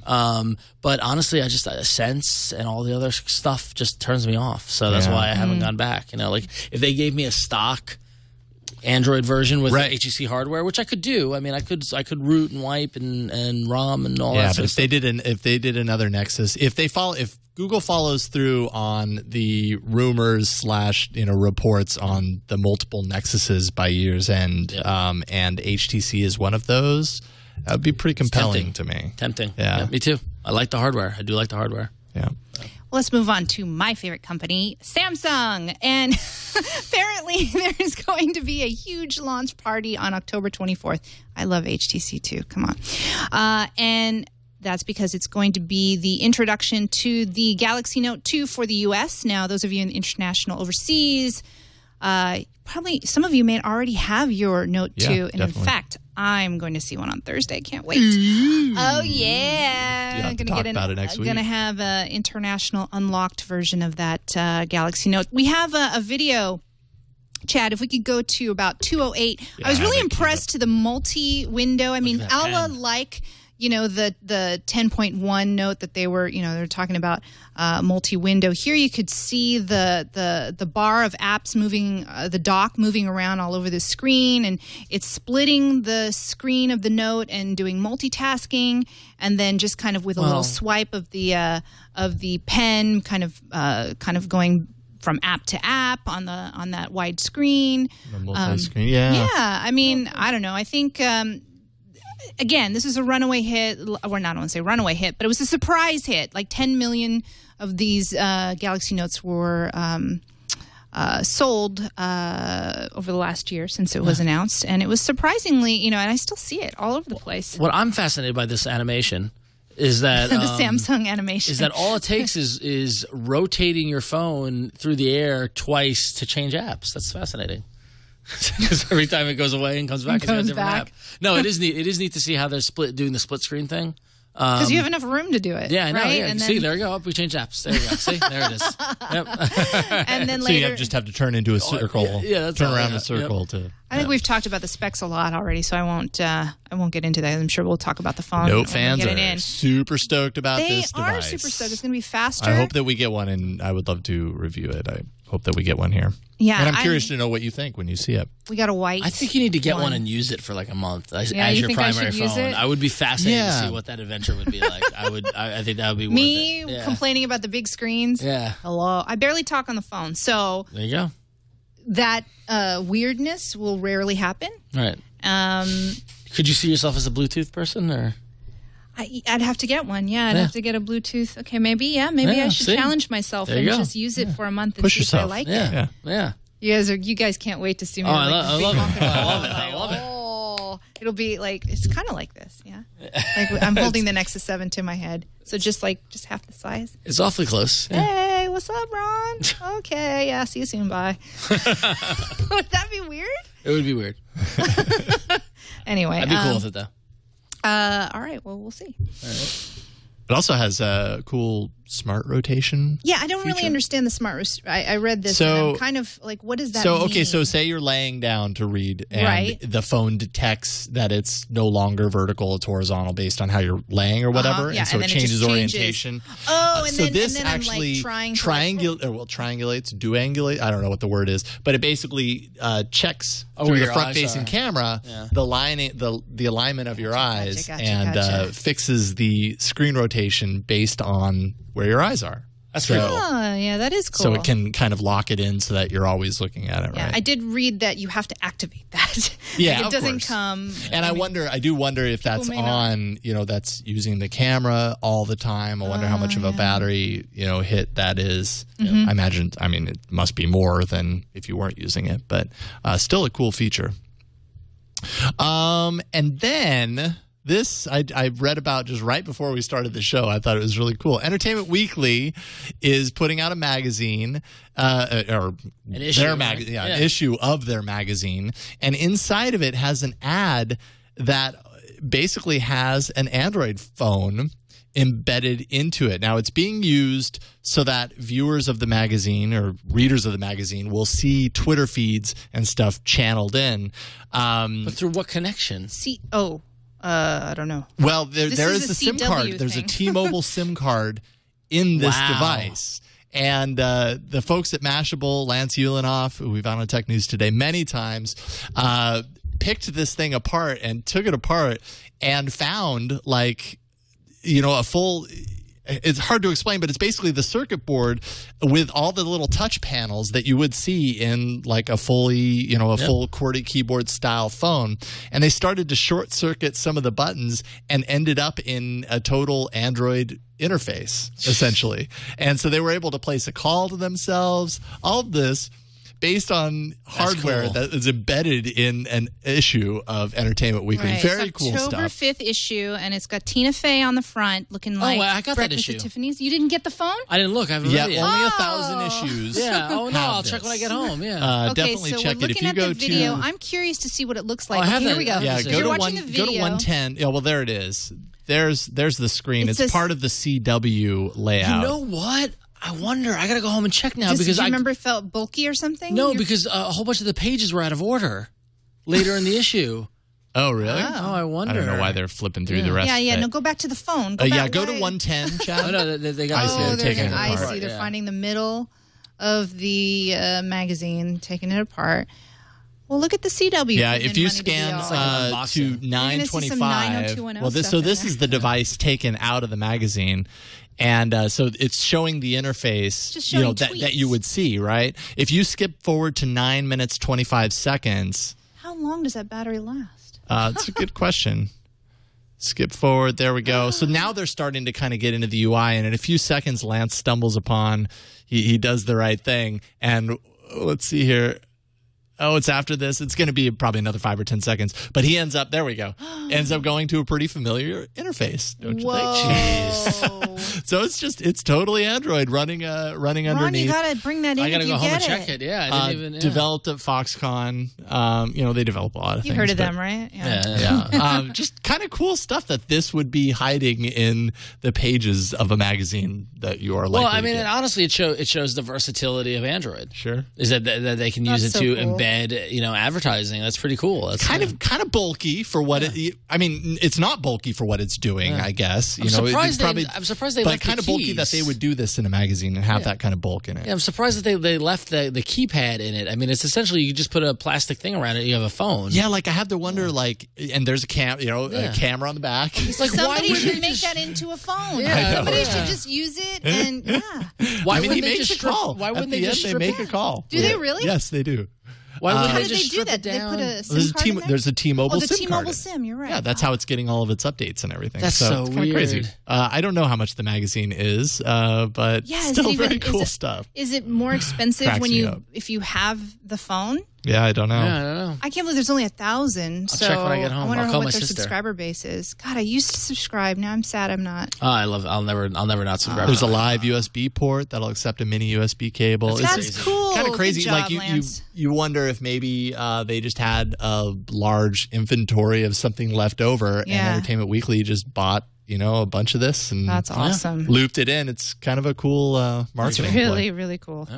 [SPEAKER 6] But honestly, I just Sense and all the other stuff just turns me off. So that's why I haven't gone back. Like if they gave me a stock Android version with HTC hardware, which I could do. I mean, I could root and wipe and ROM and all that.
[SPEAKER 5] Yeah, but if they did another Nexus, if Google follows through on the rumors / reports on the multiple Nexuses by year's end, and HTC is one of those, that would be pretty compelling to me.
[SPEAKER 6] Tempting. Yeah, me too. I like the hardware. I do like the hardware.
[SPEAKER 5] Yeah.
[SPEAKER 4] Let's move on to my favorite company, Samsung. And apparently there is going to be a huge launch party on October 24th. I love HTC too. Come on. And that's because it's going to be the introduction to the Galaxy Note 2 for the U.S. Now, those of you in international overseas, probably some of you may already have your Note 2. And
[SPEAKER 5] definitely.
[SPEAKER 4] in fact, I'm going to see one on Thursday. Can't wait. Oh, yeah.
[SPEAKER 5] I'm going to talk about it next week.
[SPEAKER 4] I'm going to have an international unlocked version of that Galaxy Note. We have a video, Chad, if we could go to about 2:08. I was really impressed to the multi-window. I mean, a la like... the 10.1 note that they were, they're talking about multi-window. Here you could see the bar of apps moving, the dock moving around all over the screen, and it's splitting the screen of the note and doing multitasking, and then just kind of with a little swipe of the pen, kind of going from app to app on that wide screen.
[SPEAKER 5] The multi-screen, yeah.
[SPEAKER 4] I mean, I don't know. I think. Again, this is a runaway hit. Well, not I want to say runaway hit, but it was a surprise hit. Like 10 million of these Galaxy Notes were sold over the last year since it was announced. And it was surprisingly, and I still see it all over the place.
[SPEAKER 6] What I'm fascinated by this animation is that...
[SPEAKER 4] the Samsung animation.
[SPEAKER 6] Is that all it takes is rotating your phone through the air twice to change apps. That's fascinating. Because every time it goes away and comes back, it's a different app. No, it is neat. It is neat to see how they're doing the split screen thing.
[SPEAKER 4] Because you have enough room to do it.
[SPEAKER 6] Yeah, I know.
[SPEAKER 4] Right?
[SPEAKER 6] Yeah.
[SPEAKER 4] And
[SPEAKER 6] See, there you go. We changed apps. There you go. See, there it is. Yep.
[SPEAKER 4] And then
[SPEAKER 5] So
[SPEAKER 4] later,
[SPEAKER 5] you just have to turn into a circle.
[SPEAKER 6] That's
[SPEAKER 5] turn
[SPEAKER 6] all,
[SPEAKER 5] around in a circle to.
[SPEAKER 4] I think we've talked about the specs a lot already, so I won't get into that. I'm sure we'll talk about the phone.
[SPEAKER 5] Note
[SPEAKER 4] when
[SPEAKER 5] fans
[SPEAKER 4] we get it
[SPEAKER 5] are
[SPEAKER 4] in.
[SPEAKER 5] super stoked about
[SPEAKER 4] They
[SPEAKER 5] this
[SPEAKER 4] are
[SPEAKER 5] device.
[SPEAKER 4] super stoked. It's going to be faster.
[SPEAKER 5] I hope that we get one, and I would love to review it. I hope that we get one here.
[SPEAKER 4] Yeah,
[SPEAKER 5] and I'm curious to know what you think when you see it.
[SPEAKER 4] We got a white.
[SPEAKER 6] I think you need to get one and use it for like a month as
[SPEAKER 4] you
[SPEAKER 6] your
[SPEAKER 4] think I
[SPEAKER 6] primary
[SPEAKER 4] should use
[SPEAKER 6] phone.
[SPEAKER 4] it?
[SPEAKER 6] I would be fascinated to see what that adventure would be like. I think that would be worth
[SPEAKER 4] Me
[SPEAKER 6] it. Yeah.
[SPEAKER 4] complaining about the big screens.
[SPEAKER 6] Yeah.
[SPEAKER 4] Hello. I barely talk on the phone, so
[SPEAKER 6] There you go.
[SPEAKER 4] that weirdness will rarely happen.
[SPEAKER 6] Right. Could you see yourself as a Bluetooth person, or
[SPEAKER 4] I'd have to get one. Yeah, I'd have to get a Bluetooth. Okay, maybe I should challenge myself and just use it for a month and see if I like it.
[SPEAKER 6] Yeah.
[SPEAKER 4] You guys can't wait to see me.
[SPEAKER 6] I love it. I love it.
[SPEAKER 4] Oh, it'll be like it's kind of like this. Yeah, like I'm holding the Nexus 7 to my head, so just half the size.
[SPEAKER 6] It's awfully close. Yeah.
[SPEAKER 4] Hey, what's up, Ron? Okay, yeah, see you soon. Bye. Would that be weird?
[SPEAKER 6] It would be weird.
[SPEAKER 4] Anyway,
[SPEAKER 6] I'd be cool with it though.
[SPEAKER 4] All right. Well, we'll see.
[SPEAKER 5] All right. It also has a cool smart rotation.
[SPEAKER 4] Yeah, I don't really understand the smart. I read this. And I'm kind of like, what does that mean?
[SPEAKER 5] So say you're laying down to read, and the phone detects that it's no longer vertical; it's horizontal based on how you're laying or whatever, and so it changes orientation.
[SPEAKER 4] Oh, and
[SPEAKER 5] so
[SPEAKER 4] then
[SPEAKER 5] this
[SPEAKER 4] I'm
[SPEAKER 5] actually
[SPEAKER 4] like
[SPEAKER 5] triangulates, duangulate. I don't know what the word is, but it basically checks through the front-facing camera the alignment of your eyes and fixes the screen rotation based on where your eyes are.
[SPEAKER 6] That's pretty cool.
[SPEAKER 4] Yeah, that is cool.
[SPEAKER 5] So it can kind of lock it in so that you're always looking at it, right?
[SPEAKER 4] I did read that you have to activate that.
[SPEAKER 5] Yeah,
[SPEAKER 4] it doesn't come.
[SPEAKER 5] And I do wonder if that's on, that's using the camera all the time. I wonder how much of a battery, hit that is. I imagine, it must be more than if you weren't using it, but still a cool feature. And then this I read about just right before we started the show. I thought it was really cool. Entertainment Weekly is putting out a magazine, an issue of their magazine, and inside of it has an ad that basically has an Android phone embedded into it. Now, it's being used so that viewers of the magazine or readers of the magazine will see Twitter feeds and stuff channeled in.
[SPEAKER 6] But through what connection?
[SPEAKER 4] I don't know.
[SPEAKER 5] Well, there is a SIM card. There's a T-Mobile SIM card in this device. And the folks at Mashable, Lance Ulinoff, who we've had on Tech News Today many times, picked this thing apart and took it apart and found a full. It's hard to explain, but it's basically the circuit board with all the little touch panels that you would see in like a fully, full QWERTY keyboard style phone. And they started to short circuit some of the buttons and ended up in a total Android interface, essentially. And so they were able to place a call to themselves, all of this based on hardware that is embedded in an issue of Entertainment Weekly.
[SPEAKER 4] Right.
[SPEAKER 5] Very cool stuff.
[SPEAKER 4] October 5th issue, and it's got Tina Fey on the front looking like
[SPEAKER 6] I got that issue.
[SPEAKER 4] Breakfast at Tiffany's. You didn't get the phone?
[SPEAKER 6] I didn't look. I haven't read it yet.
[SPEAKER 5] Only 1,000 issues.
[SPEAKER 6] Yeah. Oh, no. I'll check when I get home. Yeah.
[SPEAKER 5] Definitely check it. If you go
[SPEAKER 4] the video, I'm curious to see what it looks like.
[SPEAKER 6] I have
[SPEAKER 4] here we go.
[SPEAKER 5] Yeah,
[SPEAKER 4] so you're watching the video.
[SPEAKER 5] Go to 110. Yeah, well, there it is. There's the screen. It's part of the CW layout.
[SPEAKER 6] You know what? I wonder. I got to go home and check now because
[SPEAKER 4] I remember it felt bulky or something?
[SPEAKER 6] No, because a whole bunch of the pages were out of order later in the issue.
[SPEAKER 5] Oh, really?
[SPEAKER 6] Oh, I wonder.
[SPEAKER 5] I don't know why they're flipping through the rest.
[SPEAKER 4] Yeah. No, go back to the phone.
[SPEAKER 5] Go to 110, Chad.
[SPEAKER 6] Oh, no, they got.
[SPEAKER 5] They're taking it apart.
[SPEAKER 4] I see. They're finding the middle of the magazine, taking it apart. Well, look at the CW.
[SPEAKER 5] Yeah, if you scan to 925, this is the device taken out of the magazine. And so it's showing the interface, that you would see, right? If you skip forward to 9 minutes 25 seconds,
[SPEAKER 4] how long does that battery last?
[SPEAKER 5] It's a good question. Skip forward, there we go. So now they're starting to kind of get into the UI, and in a few seconds, Lance stumbles upon he does the right thing, and let's see here. Oh, it's after this. It's going to be probably another 5 or 10 seconds. But he ends up going to a pretty familiar interface, don't you think? Jeez. So it's totally Android running underneath.
[SPEAKER 4] Ron, you got to bring that in.
[SPEAKER 6] I got to go home and check it. Yeah, I didn't even.
[SPEAKER 5] Developed at Foxconn. They develop a lot of things.
[SPEAKER 4] You've heard of them, right?
[SPEAKER 5] Yeah. Just kind of cool stuff that this would be hiding in the pages of a magazine that you are likely to get.
[SPEAKER 6] Honestly, it shows the versatility of Android.
[SPEAKER 5] Sure.
[SPEAKER 6] Is that they can use it to embed advertising. That's pretty cool. That's
[SPEAKER 5] kind of bulky for what it. I mean, it's not bulky for what it's doing. I guess
[SPEAKER 6] I'm surprised they
[SPEAKER 5] but
[SPEAKER 6] left
[SPEAKER 5] kind
[SPEAKER 6] the
[SPEAKER 5] of bulky that they would do this in a magazine and have that kind of bulk in it.
[SPEAKER 6] Yeah, I'm surprised that they left the keypad in it. I mean, it's essentially you just put a plastic thing around it. You have a phone.
[SPEAKER 5] Yeah, I have to wonder and there's a camera on the back.
[SPEAKER 4] It's like somebody should make that into a phone.
[SPEAKER 6] Yeah,
[SPEAKER 4] somebody should just use it and
[SPEAKER 6] Why wouldn't
[SPEAKER 5] he
[SPEAKER 6] they
[SPEAKER 5] makes
[SPEAKER 6] just
[SPEAKER 5] a call?
[SPEAKER 6] Why wouldn't
[SPEAKER 5] they
[SPEAKER 6] just
[SPEAKER 5] make a call?
[SPEAKER 4] Do they really?
[SPEAKER 5] Yes, they do.
[SPEAKER 6] Why wouldn't
[SPEAKER 4] How
[SPEAKER 6] they
[SPEAKER 4] did they
[SPEAKER 6] just
[SPEAKER 4] do
[SPEAKER 6] strip
[SPEAKER 4] that?
[SPEAKER 6] it
[SPEAKER 4] Did they
[SPEAKER 6] down?
[SPEAKER 4] put a SIM card in there?
[SPEAKER 5] There's a T-Mobile
[SPEAKER 4] the
[SPEAKER 5] SIM card.
[SPEAKER 4] T-Mobile SIM. You're right.
[SPEAKER 5] Yeah, that's how it's getting all of its updates and everything.
[SPEAKER 6] That's so
[SPEAKER 5] it's kinda
[SPEAKER 6] weird.
[SPEAKER 5] crazy. I don't know how much the magazine is, but
[SPEAKER 4] Yeah,
[SPEAKER 5] still very cool stuff.
[SPEAKER 4] Is it more expensive
[SPEAKER 5] Cracks
[SPEAKER 4] when
[SPEAKER 5] me
[SPEAKER 4] you
[SPEAKER 5] up.
[SPEAKER 4] if you have the phone?
[SPEAKER 5] Yeah, I don't know.
[SPEAKER 6] Yeah, I don't know.
[SPEAKER 4] I can't believe there's only 1,000. So
[SPEAKER 6] check when I get home.
[SPEAKER 4] I wonder
[SPEAKER 6] I'll call
[SPEAKER 4] what
[SPEAKER 6] my
[SPEAKER 4] their
[SPEAKER 6] sister.
[SPEAKER 4] subscriber base is. God, I used to subscribe. Now I'm sad I'm not.
[SPEAKER 6] Oh, I love. I'll never not subscribe.
[SPEAKER 5] There's
[SPEAKER 6] to
[SPEAKER 5] a
[SPEAKER 6] that.
[SPEAKER 5] live USB port that'll accept a mini USB cable.
[SPEAKER 4] That's cool.
[SPEAKER 5] Kind of
[SPEAKER 4] Good
[SPEAKER 5] crazy.
[SPEAKER 4] job,
[SPEAKER 5] Like
[SPEAKER 4] Lance.
[SPEAKER 5] you wonder if maybe they just had a large inventory of something left over,
[SPEAKER 4] Yeah.
[SPEAKER 5] and Entertainment Weekly just bought a bunch of this and
[SPEAKER 4] That's awesome.
[SPEAKER 5] looped it in. It's kind of a cool
[SPEAKER 4] It's
[SPEAKER 5] marketing play.
[SPEAKER 4] really, really cool.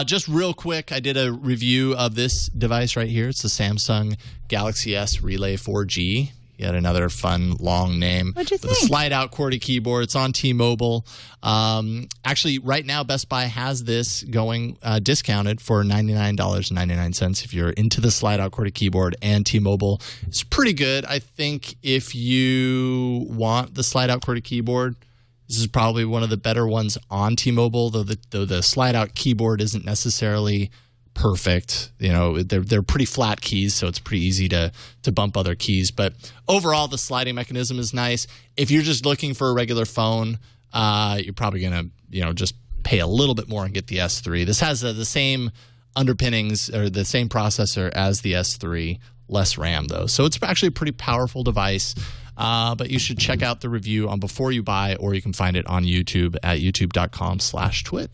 [SPEAKER 5] Just real quick, I did a review of this device right here. It's the Samsung Galaxy S Relay 4G. Yet another fun, long name.
[SPEAKER 4] What'd you
[SPEAKER 5] With a
[SPEAKER 4] think?
[SPEAKER 5] slide-out QWERTY keyboard. It's on T-Mobile. Actually, right now, Best Buy has this going discounted for $99.99 if you're into the slide-out QWERTY keyboard and T-Mobile. It's pretty good. I think if you want the slide-out QWERTY keyboard, this is probably one of the better ones on T-Mobile, though the slide-out keyboard isn't necessarily perfect. They're pretty flat keys, so it's pretty easy to bump other keys. But overall, the sliding mechanism is nice. If you're just looking for a regular phone, you're probably gonna just pay a little bit more and get the S3. This has the same underpinnings or the same processor as the S3, less RAM though. So it's actually a pretty powerful device. But you should check out the review on Before You Buy, or you can find it on YouTube at youtube.com/twit.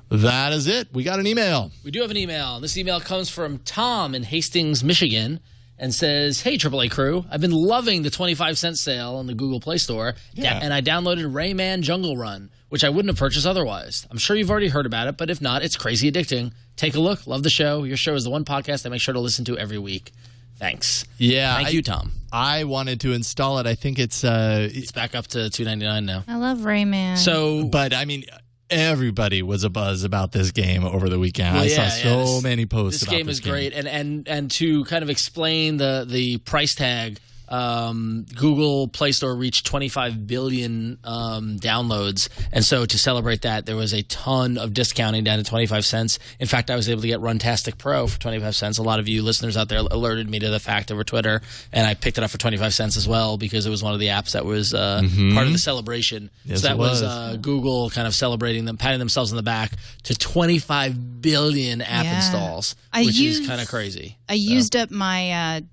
[SPEAKER 5] That is it. We got an email.
[SPEAKER 6] We do have an email. This email comes from Tom in Hastings, Michigan, and says, "Hey, AAA crew, I've been loving the 25-cent sale in the Google Play Store, and I downloaded Rayman Jungle Run, which I wouldn't have purchased otherwise. I'm sure you've already heard about it, but if not, it's crazy addicting. Take a look. Love the show. Your show is the one podcast I make sure to listen to every week. Thanks."
[SPEAKER 5] Yeah.
[SPEAKER 6] Thank you, Tom.
[SPEAKER 5] I wanted to install it. I think it's
[SPEAKER 6] It's back up to $2.99 now.
[SPEAKER 4] I love Rayman.
[SPEAKER 6] So,
[SPEAKER 5] but I mean, everybody was abuzz about this game over the weekend.
[SPEAKER 6] Well,
[SPEAKER 5] I saw
[SPEAKER 6] yeah,
[SPEAKER 5] so many posts
[SPEAKER 6] this
[SPEAKER 5] about
[SPEAKER 6] game
[SPEAKER 5] this
[SPEAKER 6] is great, and to kind of explain the price tag, Google Play Store reached 25 billion downloads, and so to celebrate that, there was a ton of discounting down to 25 cents. In fact, I was able to get Runtastic Pro for 25 cents. A lot of you listeners out there alerted me to the fact over Twitter, and I picked it up for 25 cents as well because it was one of the apps that was part of the celebration.
[SPEAKER 5] Yes,
[SPEAKER 6] so that
[SPEAKER 5] it
[SPEAKER 6] was
[SPEAKER 5] was.
[SPEAKER 6] Google kind of celebrating them, patting themselves on the back to 25 billion app
[SPEAKER 4] Yeah.
[SPEAKER 6] installs,
[SPEAKER 4] I
[SPEAKER 6] which
[SPEAKER 4] used-
[SPEAKER 6] is kind of crazy.
[SPEAKER 4] I used up my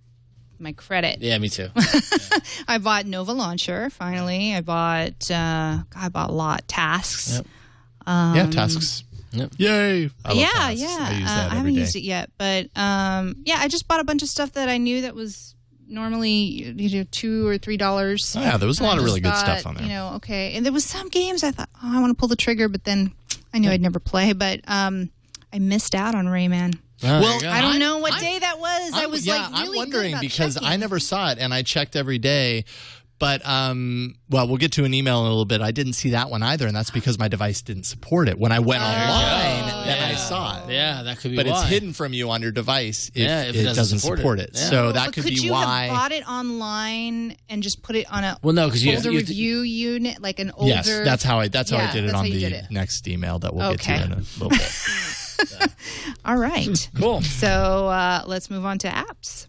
[SPEAKER 4] my credit.
[SPEAKER 6] Yeah, me too.
[SPEAKER 4] I bought Nova Launcher. Finally, I bought a lot. Tasks.
[SPEAKER 6] Yep.
[SPEAKER 5] Yeah, tasks.
[SPEAKER 6] Yep.
[SPEAKER 5] Yay! I love
[SPEAKER 4] Yeah.
[SPEAKER 5] tasks. I use that
[SPEAKER 4] I
[SPEAKER 5] every
[SPEAKER 4] haven't
[SPEAKER 5] day.
[SPEAKER 4] used it yet, but I just bought a bunch of stuff that I knew that was normally $2 or $3.
[SPEAKER 5] Oh, yeah, there was a lot of really good stuff on there.
[SPEAKER 4] Okay, and there was some games I thought, I want to pull the trigger, but then I knew I'd never play. But I missed out on Rayman.
[SPEAKER 5] Well,
[SPEAKER 4] I don't know what day that was. I was really
[SPEAKER 5] I'm
[SPEAKER 4] good
[SPEAKER 5] wondering
[SPEAKER 4] about
[SPEAKER 5] because
[SPEAKER 4] checking.
[SPEAKER 5] I never saw it and I checked every day. But we'll get to an email in a little bit. I didn't see that one either, and that's because my device didn't support it. When I went online, then I saw it.
[SPEAKER 6] Yeah, that could be
[SPEAKER 5] But
[SPEAKER 6] why.
[SPEAKER 5] it's hidden from you on your device if,
[SPEAKER 6] if
[SPEAKER 5] it doesn't support it.
[SPEAKER 6] Yeah.
[SPEAKER 5] So that
[SPEAKER 4] But
[SPEAKER 5] could
[SPEAKER 4] could
[SPEAKER 5] be
[SPEAKER 4] you
[SPEAKER 5] why.
[SPEAKER 4] have bought it online and just put it on a
[SPEAKER 6] Well, no, because you
[SPEAKER 4] older
[SPEAKER 6] you-
[SPEAKER 4] review unit, like an older?
[SPEAKER 5] Yes, that's how I did
[SPEAKER 4] Yeah,
[SPEAKER 5] it
[SPEAKER 4] that's
[SPEAKER 5] on
[SPEAKER 4] how you
[SPEAKER 5] the
[SPEAKER 4] did it.
[SPEAKER 5] next email that we'll
[SPEAKER 4] Okay.
[SPEAKER 5] get to in a little bit.
[SPEAKER 4] All right.
[SPEAKER 6] Cool.
[SPEAKER 4] So let's move on to apps.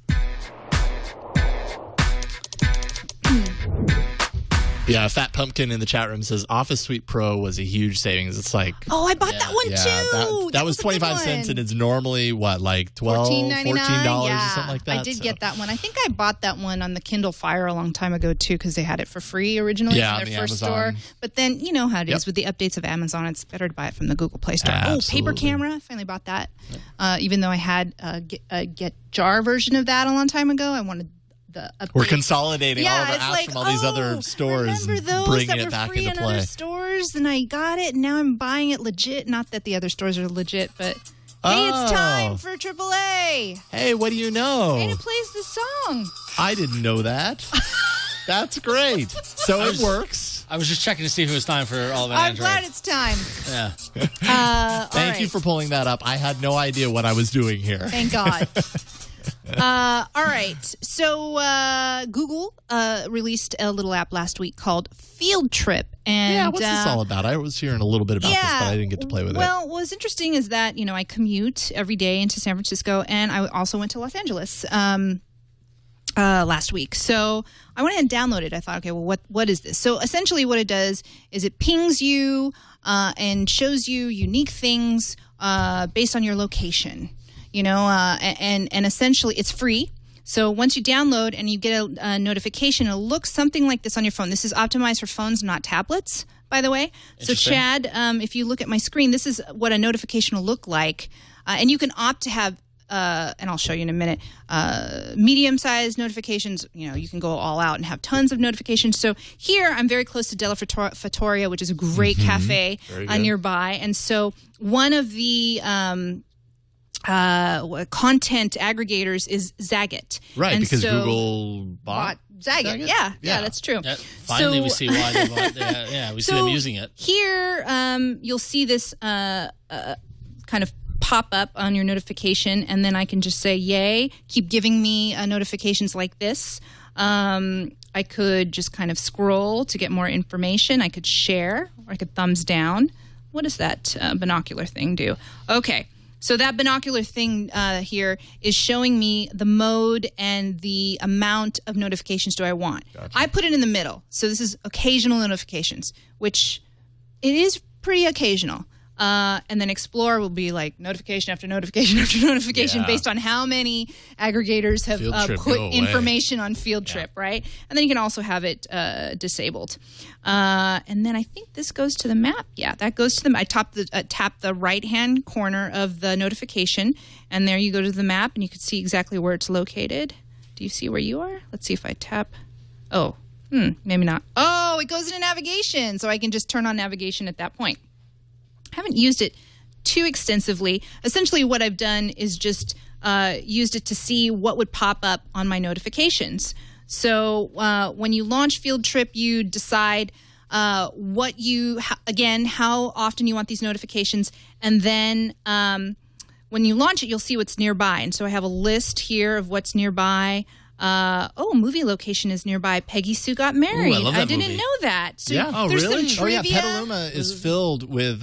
[SPEAKER 5] Yeah, Fat Pumpkin in the chat room says Office Suite Pro was a huge savings. It's like
[SPEAKER 4] Oh, I bought that one too.
[SPEAKER 5] that was
[SPEAKER 4] a good
[SPEAKER 5] 25 cents,
[SPEAKER 4] one.
[SPEAKER 5] and it's normally what, like $14
[SPEAKER 4] $14.99.
[SPEAKER 5] or
[SPEAKER 4] Yeah,
[SPEAKER 5] something like that.
[SPEAKER 4] I did
[SPEAKER 5] So-
[SPEAKER 4] get that one. I think I bought that one on the Kindle Fire a long time ago too, because they had it for free originally
[SPEAKER 5] Yeah,
[SPEAKER 4] in
[SPEAKER 5] on
[SPEAKER 4] their
[SPEAKER 5] the
[SPEAKER 4] first
[SPEAKER 5] Amazon.
[SPEAKER 4] store. But then you know how it is
[SPEAKER 5] Yep.
[SPEAKER 4] with the updates of Amazon. It's better to buy it from the Google Play Store.
[SPEAKER 5] Absolutely.
[SPEAKER 4] Oh, paper camera! I finally bought that. Even though I had a Get Jar version of that a long time ago, I wanted the update.
[SPEAKER 5] We're consolidating all of our
[SPEAKER 4] it's
[SPEAKER 5] apps
[SPEAKER 4] like,
[SPEAKER 5] from all these other stores
[SPEAKER 4] remember
[SPEAKER 5] and
[SPEAKER 4] those
[SPEAKER 5] bringing
[SPEAKER 4] that
[SPEAKER 5] it
[SPEAKER 4] were
[SPEAKER 5] back
[SPEAKER 4] free
[SPEAKER 5] into
[SPEAKER 4] in other
[SPEAKER 5] play.
[SPEAKER 4] stores, and I got it, and now I'm buying it legit. Not that the other stores are legit, but hey, it's time for AAA.
[SPEAKER 5] Hey, what do you know?
[SPEAKER 4] And it plays the song.
[SPEAKER 5] I didn't know that. That's great. So it works.
[SPEAKER 6] I was just checking to see if it was time for all of an
[SPEAKER 4] I'm
[SPEAKER 6] Android.
[SPEAKER 4] glad it's time.
[SPEAKER 6] Yeah.
[SPEAKER 5] Thank you for pulling that up. I had no idea what I was doing here.
[SPEAKER 4] Thank God. All right. So Google released a little app last week called Field Trip. And,
[SPEAKER 5] what's this all about? I was hearing a little bit about this, but I didn't get to play with it.
[SPEAKER 4] Well, what's interesting is that, I commute every day into San Francisco, and I also went to Los Angeles last week. So I went ahead and downloaded it. I thought, okay, well, what is this? So essentially what it does is it pings you and shows you unique things based on your location, and essentially it's free. So once you download and you get a notification, it'll look something like this on your phone. This is optimized for phones, not tablets, by the way. So Chad, if you look at my screen, this is what a notification will look like. And you can opt to have, and I'll show you in a minute, medium-sized notifications. You can go all out and have tons of notifications. So here I'm very close to Della Fattoria, which is a great cafe nearby. And so one of the content aggregators is Zagat.
[SPEAKER 5] Right,
[SPEAKER 4] and
[SPEAKER 5] because
[SPEAKER 4] so
[SPEAKER 5] Google bought
[SPEAKER 4] Zagat. Yeah, that's true.
[SPEAKER 6] Finally, we see why they bought it. Yeah, we see them using it.
[SPEAKER 4] Here, you'll see this kind of pop up on your notification, and then I can just say, yay, keep giving me notifications like this. I could just kind of scroll to get more information. I could share, or I could thumbs down. What does that binocular thing do? Okay. So that binocular thing here is showing me the mode and the amount of notifications do I want. Gotcha. I put it in the middle. So this is occasional notifications, which it is pretty occasional. And then Explore will be like notification after notification after notification based on how many aggregators have put information on Field Trip, right? And then you can also have it disabled. And then I think this goes to the map. Yeah, that goes to the. I tap the right-hand corner of the notification, and there you go to the map, and you can see exactly where it's located. Do you see where you are? Let's see if I tap. Oh, maybe not. Oh, it goes into navigation, so I can just turn on navigation at that point. I haven't used it too extensively. Essentially, what I've done is just used it to see what would pop up on my notifications. So when you launch Field Trip, you decide how often you want these notifications. And then when you launch it, you'll see what's nearby. And so I have a list here of what's nearby. Movie location is nearby. Peggy Sue Got Married.
[SPEAKER 6] Ooh, I love that
[SPEAKER 4] didn't
[SPEAKER 6] movie.
[SPEAKER 4] know that. So
[SPEAKER 5] Yeah.
[SPEAKER 4] there's
[SPEAKER 5] Really?
[SPEAKER 4] some trivia.
[SPEAKER 5] Petaluma is filled with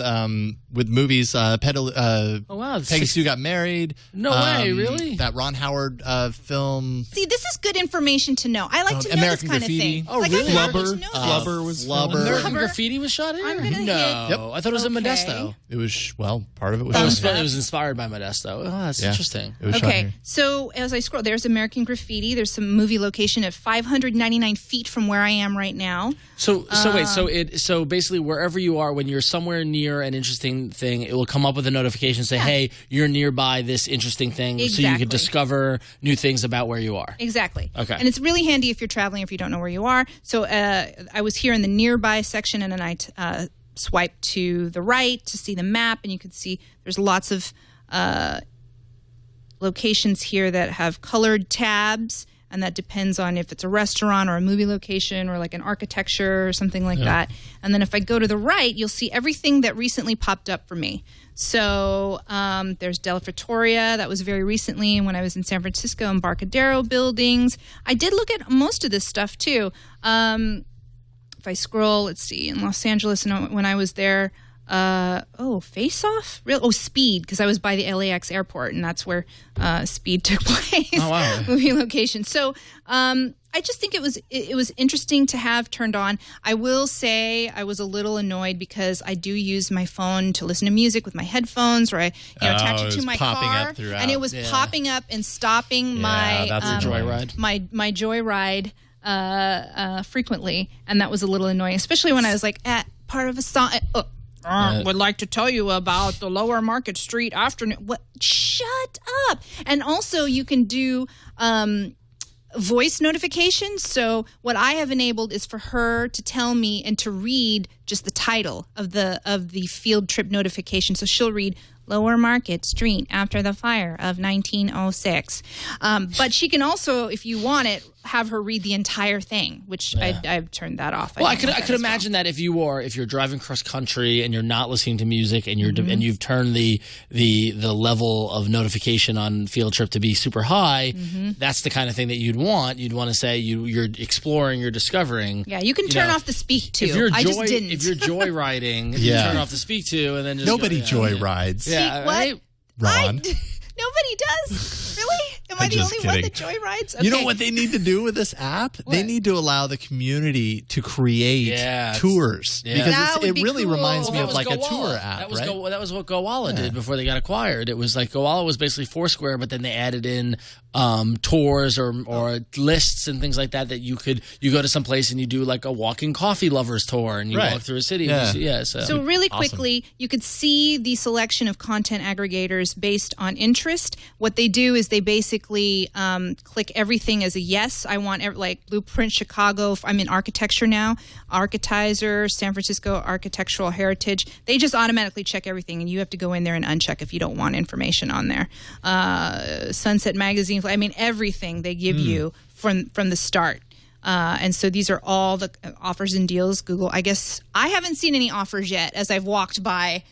[SPEAKER 5] movies. Peggy Sue Got Married.
[SPEAKER 6] No way, really?
[SPEAKER 5] That Ron Howard film.
[SPEAKER 4] See, this is good information to know. I like to know
[SPEAKER 5] American
[SPEAKER 4] this kind
[SPEAKER 5] Graffiti.
[SPEAKER 4] of thing.
[SPEAKER 6] Oh,
[SPEAKER 4] like,
[SPEAKER 6] really?
[SPEAKER 4] I like to know this.
[SPEAKER 5] Flubber was filmed.
[SPEAKER 6] American Graffiti was shot here?
[SPEAKER 4] I'm gonna hit-
[SPEAKER 6] I thought it was in
[SPEAKER 4] Okay.
[SPEAKER 6] Modesto.
[SPEAKER 5] It was part of it was.
[SPEAKER 6] It was inspired by Modesto. Oh, that's interesting.
[SPEAKER 5] It was shot
[SPEAKER 4] Okay,
[SPEAKER 5] here.
[SPEAKER 4] so as I scroll, there's American Graffiti. There's some movie location at 599 feet from where I am right now.
[SPEAKER 6] So basically wherever you are, when you're somewhere near an interesting thing, it will come up with a notification say, hey, you're nearby this interesting thing, so you
[SPEAKER 4] Exactly.
[SPEAKER 6] can discover new things about where you are.
[SPEAKER 4] Exactly.
[SPEAKER 6] Okay.
[SPEAKER 4] And it's really handy if you're traveling, if you don't know where you are. So I was here in the nearby section, and then I swiped to the right to see the map, and you can see there's lots of locations here that have colored tabs. And that depends on if it's a restaurant or a movie location or like an architecture or something like that. And then if I go to the right, you'll see everything that recently popped up for me. So there's Della Fattoria. That was very recently when I was in San Francisco, Embarcadero buildings. I did look at most of this stuff too. If I scroll, let's see, in Los Angeles, and when I was there, Face Off? Speed, because I was by the LAX airport, and that's where Speed took place.
[SPEAKER 6] Oh, wow.
[SPEAKER 4] Movie location. So I just think it was interesting to have turned on. I will say I was a little annoyed because I do use my phone to listen to music with my headphones, or I attach it to my car, and it was popping up and stopping my
[SPEAKER 6] joyride.
[SPEAKER 4] My joyride frequently, and that was a little annoying, especially when I was like at part of a song. Would like to tell you about the Lower Market Street afternoon. What? Shut up! And also, you can do voice notifications. So what I have enabled is for her to tell me and to read just the title of the Field Trip notification. So she'll read Lower Market Street after the fire of 1906. But she can also, if you want it, have her read the entire thing, which I've turned that off.
[SPEAKER 6] Well, I could imagine that if you're driving cross country and you're not listening to music and and you've turned the level of notification on Field Trip to be super high, that's the kind of thing that you'd want. You'd want to say you're exploring, you're discovering.
[SPEAKER 4] Yeah, you can turn off the speak to.
[SPEAKER 6] I just didn't. If you're joyriding, you turn off the speak to, and then just
[SPEAKER 5] nobody joyrides.
[SPEAKER 6] Yeah,
[SPEAKER 4] what?
[SPEAKER 5] Ron.
[SPEAKER 4] Nobody does. Really? Am I the only one that joyrides? Okay.
[SPEAKER 5] You know what they need to do with this app? What? They need to allow the community to create tours because it really reminds me of like a tour app.
[SPEAKER 6] That was
[SPEAKER 5] right?
[SPEAKER 6] That was what Gowalla did before they got acquired. It was like Gowalla was basically Foursquare, but then they added in tours or lists and things like that you go to some place and you do like a walking coffee lovers tour and you walk through a city. So
[SPEAKER 4] really quickly, you could see the selection of content aggregators based on interest. What they do is they basically click everything as a yes. I want like Blueprint Chicago. I'm in architecture now. Architizer, San Francisco Architectural Heritage. They just automatically check everything, and you have to go in there and uncheck if you don't want information on there. Sunset Magazine. I mean, everything they give you from the start. And so these are all the offers and deals. Google, I guess I haven't seen any offers yet as I've walked by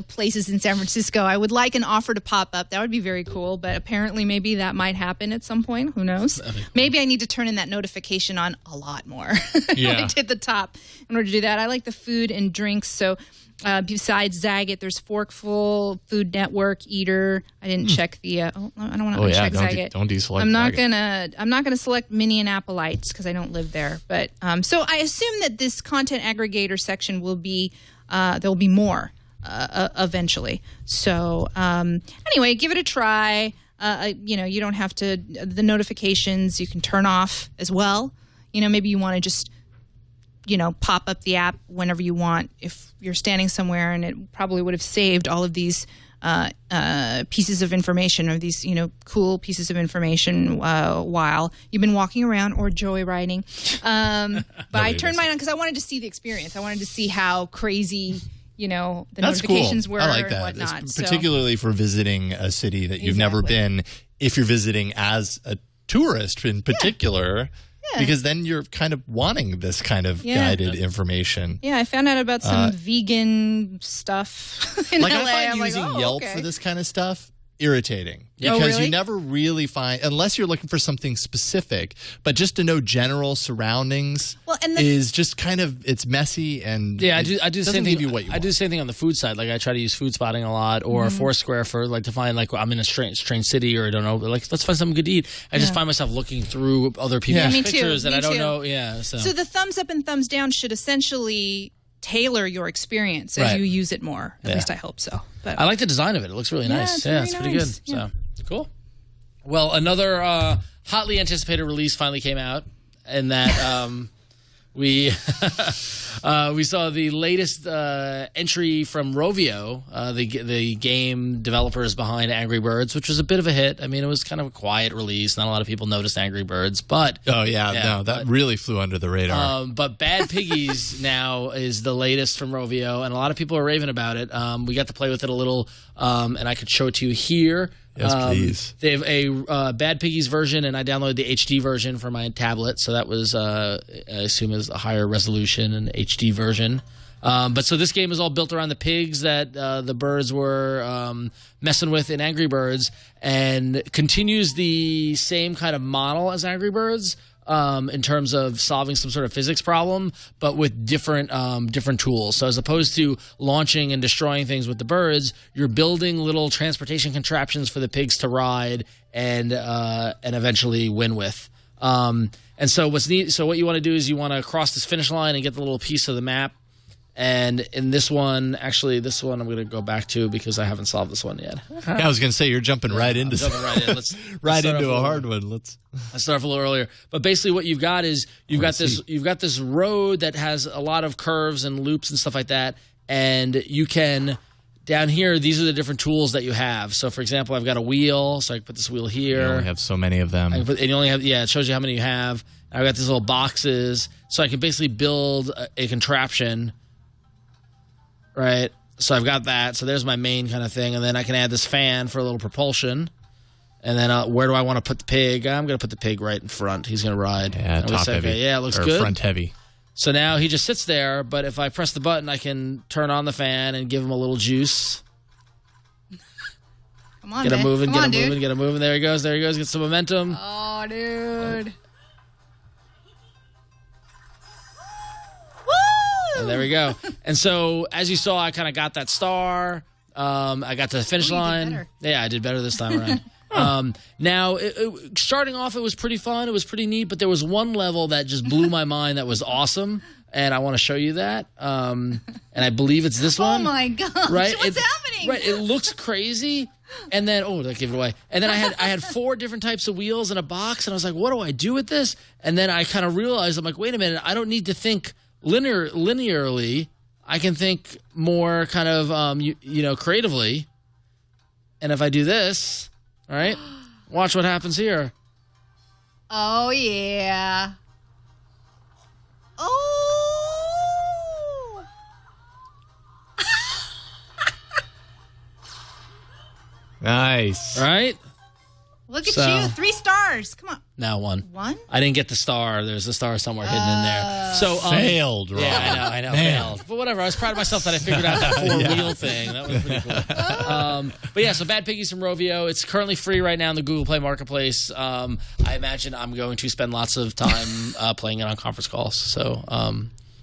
[SPEAKER 4] places in San Francisco. I would like an offer to pop up. That would be very cool, but apparently maybe that might happen at some point. Who knows? Maybe I need to turn in that notification on a lot more. Right at the top in order to do that. I like the food and drinks. So besides Zagat, there's Forkful, Food Network, Eater. I didn't check the. I don't want to uncheck Zagat.
[SPEAKER 5] Don't deselect.
[SPEAKER 4] I'm not gonna select Minneapolites because I don't live there. But so I assume that this content aggregator section will be there will be more. Eventually. So anyway, give it a try. You don't have to, the notifications you can turn off as well. Maybe you want to just, pop up the app whenever you want if you're standing somewhere, and it probably would have saved all of these pieces of information or these, cool pieces of information while you've been walking around or joyriding. But I turned mine on because I wanted to see the experience. I wanted to see how crazy the
[SPEAKER 5] That's
[SPEAKER 4] notifications
[SPEAKER 5] cool.
[SPEAKER 4] were
[SPEAKER 5] I like that.
[SPEAKER 4] and whatnot.
[SPEAKER 5] Particularly for visiting a city that you've never been, if you're visiting as a tourist in particular, because then you're kind of wanting this kind of guided information. Yeah,
[SPEAKER 4] I found out about some vegan stuff in LA.
[SPEAKER 5] I find using Yelp for this kind of stuff irritating.
[SPEAKER 4] Yeah.
[SPEAKER 5] Because you never really find, unless you're looking for something specific, but just to know general surroundings is just kind of, it's messy and
[SPEAKER 6] I do the same thing. I do the same thing on the food side. Like I try to use Food Spotting a lot or Foursquare for like to find like I'm in a strange city or I don't know, like let's find something good to eat. I just find myself looking through other people's pictures that I don't know. Yeah. So
[SPEAKER 4] the thumbs up and thumbs down should essentially tailor your experience as you use it more. At least I hope so. But
[SPEAKER 6] I like the design of it. It looks really nice. It's pretty good.
[SPEAKER 4] Yeah.
[SPEAKER 6] So cool. Well, another hotly anticipated release finally came out, and that we saw the latest entry from Rovio, the game developers behind Angry Birds, which was a bit of a hit. I mean, it was kind of a quiet release. Not a lot of people noticed Angry Birds, but
[SPEAKER 5] that really flew under the radar.
[SPEAKER 6] But Bad Piggies now is the latest from Rovio, and a lot of people are raving about it. We got to play with it a little, and I could show it to you here.
[SPEAKER 5] Yes, please.
[SPEAKER 6] They have a Bad Piggies version, and I downloaded the HD version for my tablet, so that was, I assume, is a higher resolution and HD version. But so this game is all built around the pigs that the birds were messing with in Angry Birds, and continues the same kind of model as Angry Birds. In terms of solving some sort of physics problem, but with different tools. So as opposed to launching and destroying things with the birds, you're building little transportation contraptions for the pigs to ride and eventually win with. And so what's neat? So what you want to do is you want to cross this finish line and get the little piece of the map. And in this one, I'm going to go back to because I haven't solved this one yet.
[SPEAKER 5] I was going to say you're jumping right into
[SPEAKER 6] Let's
[SPEAKER 5] into a hard one. Let's
[SPEAKER 6] start off a little earlier. But basically, what you've got is you've got this road that has a lot of curves and loops and stuff like that. And you can down here. These are the different tools that you have. So, for example, I've got a wheel, so I can put this wheel here.
[SPEAKER 5] You only have so many of them.
[SPEAKER 6] And you only have it shows you how many you have. I've got these little boxes, so I can basically build a contraption. Right, so I've got that. So there's my main kind of thing, and then I can add this fan for a little propulsion, And then where do I want to put the pig? I'm going to put the pig right in front. He's going to ride.
[SPEAKER 5] Yeah, top heavy.
[SPEAKER 6] Okay, yeah, it looks
[SPEAKER 5] or
[SPEAKER 6] good.
[SPEAKER 5] Front heavy.
[SPEAKER 6] So now he just sits there, but if I press the button, I can turn on the fan and give him a little juice.
[SPEAKER 4] Come on,
[SPEAKER 6] Get him moving,
[SPEAKER 4] Come on,
[SPEAKER 6] get him
[SPEAKER 4] dude.
[SPEAKER 6] moving, get him moving. There he goes, Get some momentum.
[SPEAKER 4] Oh, dude.
[SPEAKER 6] And there we go. And so, as you saw, I kind of got that star. I got to the finish line.
[SPEAKER 4] better.
[SPEAKER 6] Yeah, I did better this time around. Now, starting off, it was pretty fun. It was pretty neat. But there was one level that just blew my mind that was awesome. And I want to show you that. And I believe it's this one.
[SPEAKER 4] Oh, my gosh.
[SPEAKER 6] Right?
[SPEAKER 4] What's happening?
[SPEAKER 6] Right. It looks crazy. And then, I gave it away. And then I had 4 different types of wheels in a box. And I was like, what do I do with this? And then I kind of realized, I'm like, wait a minute. I don't need to think linearly. I can think more kind of, creatively. And if I do this, all right, watch what happens here.
[SPEAKER 4] Oh, yeah. Oh.
[SPEAKER 5] Nice.
[SPEAKER 6] All right.
[SPEAKER 4] Look at
[SPEAKER 6] So-
[SPEAKER 4] you. 3 stars. Come on.
[SPEAKER 6] Now 1.
[SPEAKER 4] 1?
[SPEAKER 6] I didn't get the star. There's a star somewhere hidden in there. So
[SPEAKER 5] Failed, Rob.
[SPEAKER 6] Yeah, I know,
[SPEAKER 5] Man.
[SPEAKER 6] failed. But whatever. I was proud of myself that I figured out the 4-wheel thing. That was pretty cool. But yeah, so Bad Piggies from Rovio. It's currently free right now in the Google Play Marketplace. I imagine I'm going to spend lots of time playing it on conference calls. So.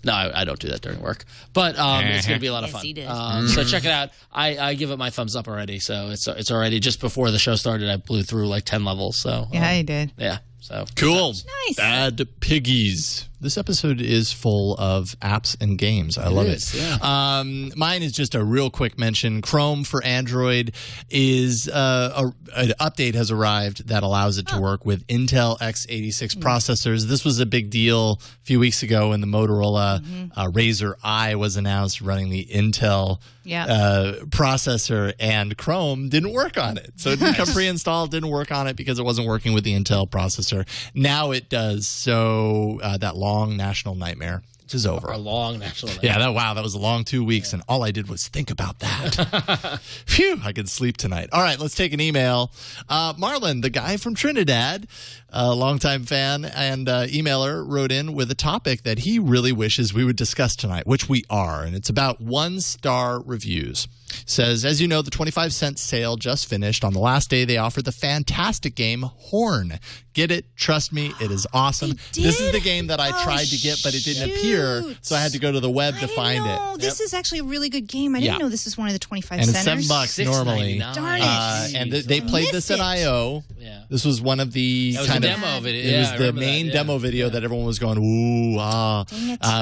[SPEAKER 6] No, I don't do that during work, but it's going to be a lot of fun.
[SPEAKER 4] he did.
[SPEAKER 6] So check it out. I give it my thumbs up already. So it's already just before the show started. I blew through like 10 levels. So
[SPEAKER 4] you did.
[SPEAKER 6] yeah. So
[SPEAKER 5] Cool.
[SPEAKER 4] Nice.
[SPEAKER 5] Bad Piggies. This episode is full of apps and games. I love
[SPEAKER 6] is,
[SPEAKER 5] it.
[SPEAKER 6] yeah.
[SPEAKER 5] Mine is just a real quick mention. Chrome for Android is an update has arrived that allows it to work with Intel x86 processors. This was a big deal a few weeks ago when the Motorola Razr I was announced running the Intel processor, and Chrome didn't work on it. So it didn't come pre-installed, didn't work on it because it wasn't working with the Intel processor. Now it does. So that long national nightmare is over.
[SPEAKER 6] a long national.
[SPEAKER 5] Yeah, that was a long 2 weeks, and all I did was think about that. Phew, I could sleep tonight. All right, let's take an email. Marlon, the guy from Trinidad, a longtime fan and emailer, wrote in with a topic that he really wishes we would discuss tonight, which we are, and it's about 1-star reviews. Says, as you know, the 25-cent sale just finished. On the last day, they offered the fantastic game Horn. Get it? Trust me, it is awesome. This is the game that I tried to get, but it didn't appear, so I had to go to the web to find it.
[SPEAKER 4] This is actually a really good game. I didn't know this was one of the 25
[SPEAKER 5] And it's
[SPEAKER 4] centers.
[SPEAKER 5] $7 normally.
[SPEAKER 4] Darn it.
[SPEAKER 5] And they played this at I.O.
[SPEAKER 6] Yeah.
[SPEAKER 5] This was one of the
[SPEAKER 6] That was
[SPEAKER 5] kind
[SPEAKER 6] the
[SPEAKER 5] of
[SPEAKER 6] demo of it.
[SPEAKER 5] It
[SPEAKER 6] Yeah,
[SPEAKER 5] was
[SPEAKER 6] I
[SPEAKER 5] the
[SPEAKER 6] remember
[SPEAKER 5] main
[SPEAKER 6] that, yeah.
[SPEAKER 5] demo video that everyone was going, ooh, ah.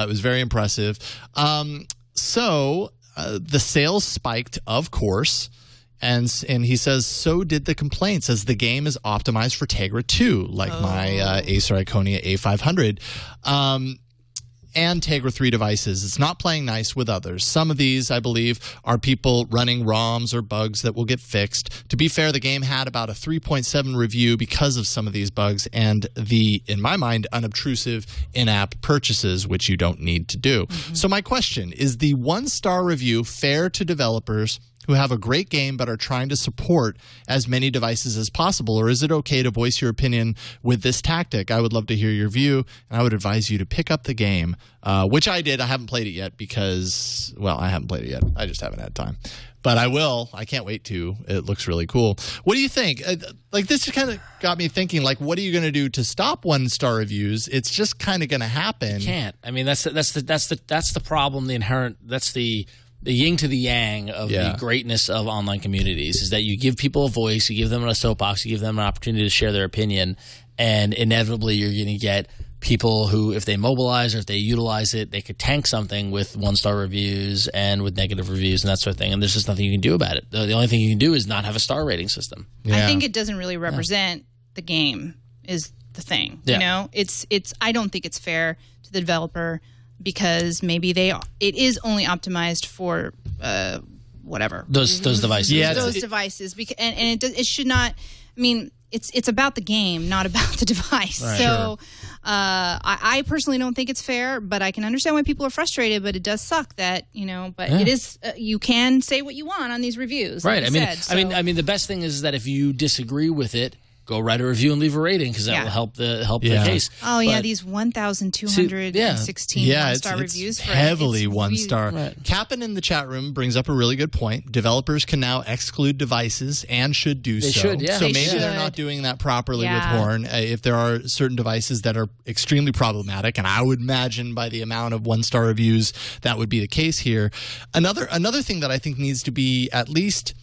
[SPEAKER 5] It was very impressive. So the sales spiked, of course. And he says, so did the complaints, as the game is optimized for Tegra 2, like my Acer Iconia A500. And Tegra 3 devices. It's not playing nice with others. Some of these, I believe, are people running ROMs or bugs that will get fixed. To be fair, the game had about a 3.7 review because of some of these bugs and the, in my mind, unobtrusive in-app purchases, which you don't need to do. So my question, is the 1-star review fair to developers who have a great game but are trying to support as many devices as possible, or is it okay to voice your opinion with this tactic? I would love to hear your view, and I would advise you to pick up the game, which I did. I haven't played it yet because, well, I haven't played it yet. I just haven't had time. But I will. I can't wait to. It looks really cool. What do you think? This kind of got me thinking, what are you going to do to stop 1-star reviews? It's just kind of going to happen.
[SPEAKER 6] You can't. I mean, that's the problem, that's the yin to the yang of the greatness of online communities, is that you give people a voice, you give them a soapbox, you give them an opportunity to share their opinion, and inevitably you're going to get people who, if they mobilize or if they utilize it, they could tank something with 1-star reviews and with negative reviews and that sort of thing, and there's just nothing you can do about it. The only thing you can do is not have a star rating system.
[SPEAKER 4] I think it doesn't really represent the game is the thing.
[SPEAKER 6] Yeah.
[SPEAKER 4] You know, it's I don't think it's fair to the developer, because maybe it is only optimized for whatever
[SPEAKER 6] Those devices.
[SPEAKER 5] Yeah,
[SPEAKER 4] those devices, and it should not. I mean, it's about the game, not about the device.
[SPEAKER 6] Right.
[SPEAKER 4] So I personally don't think it's fair, but I can understand why people are frustrated. But it does suck that it is. You can say what you want on these reviews,
[SPEAKER 6] Right.
[SPEAKER 4] Like
[SPEAKER 6] I mean, the best thing is that if you disagree with it, go write a review and leave a rating because that will help the case.
[SPEAKER 4] Oh yeah, these 1,216 one-star reviews for
[SPEAKER 5] heavily
[SPEAKER 4] it's
[SPEAKER 5] one-star.
[SPEAKER 6] Right.
[SPEAKER 5] Cap'n in the chat room brings up a really good point. Developers can now exclude devices and should do so.
[SPEAKER 6] They should, yeah.
[SPEAKER 5] So
[SPEAKER 6] They
[SPEAKER 5] maybe
[SPEAKER 6] should.
[SPEAKER 5] they're not doing that properly with Horn. If there are certain devices that are extremely problematic, and I would imagine by the amount of one-star reviews that would be the case here. Another thing that I think needs to be at least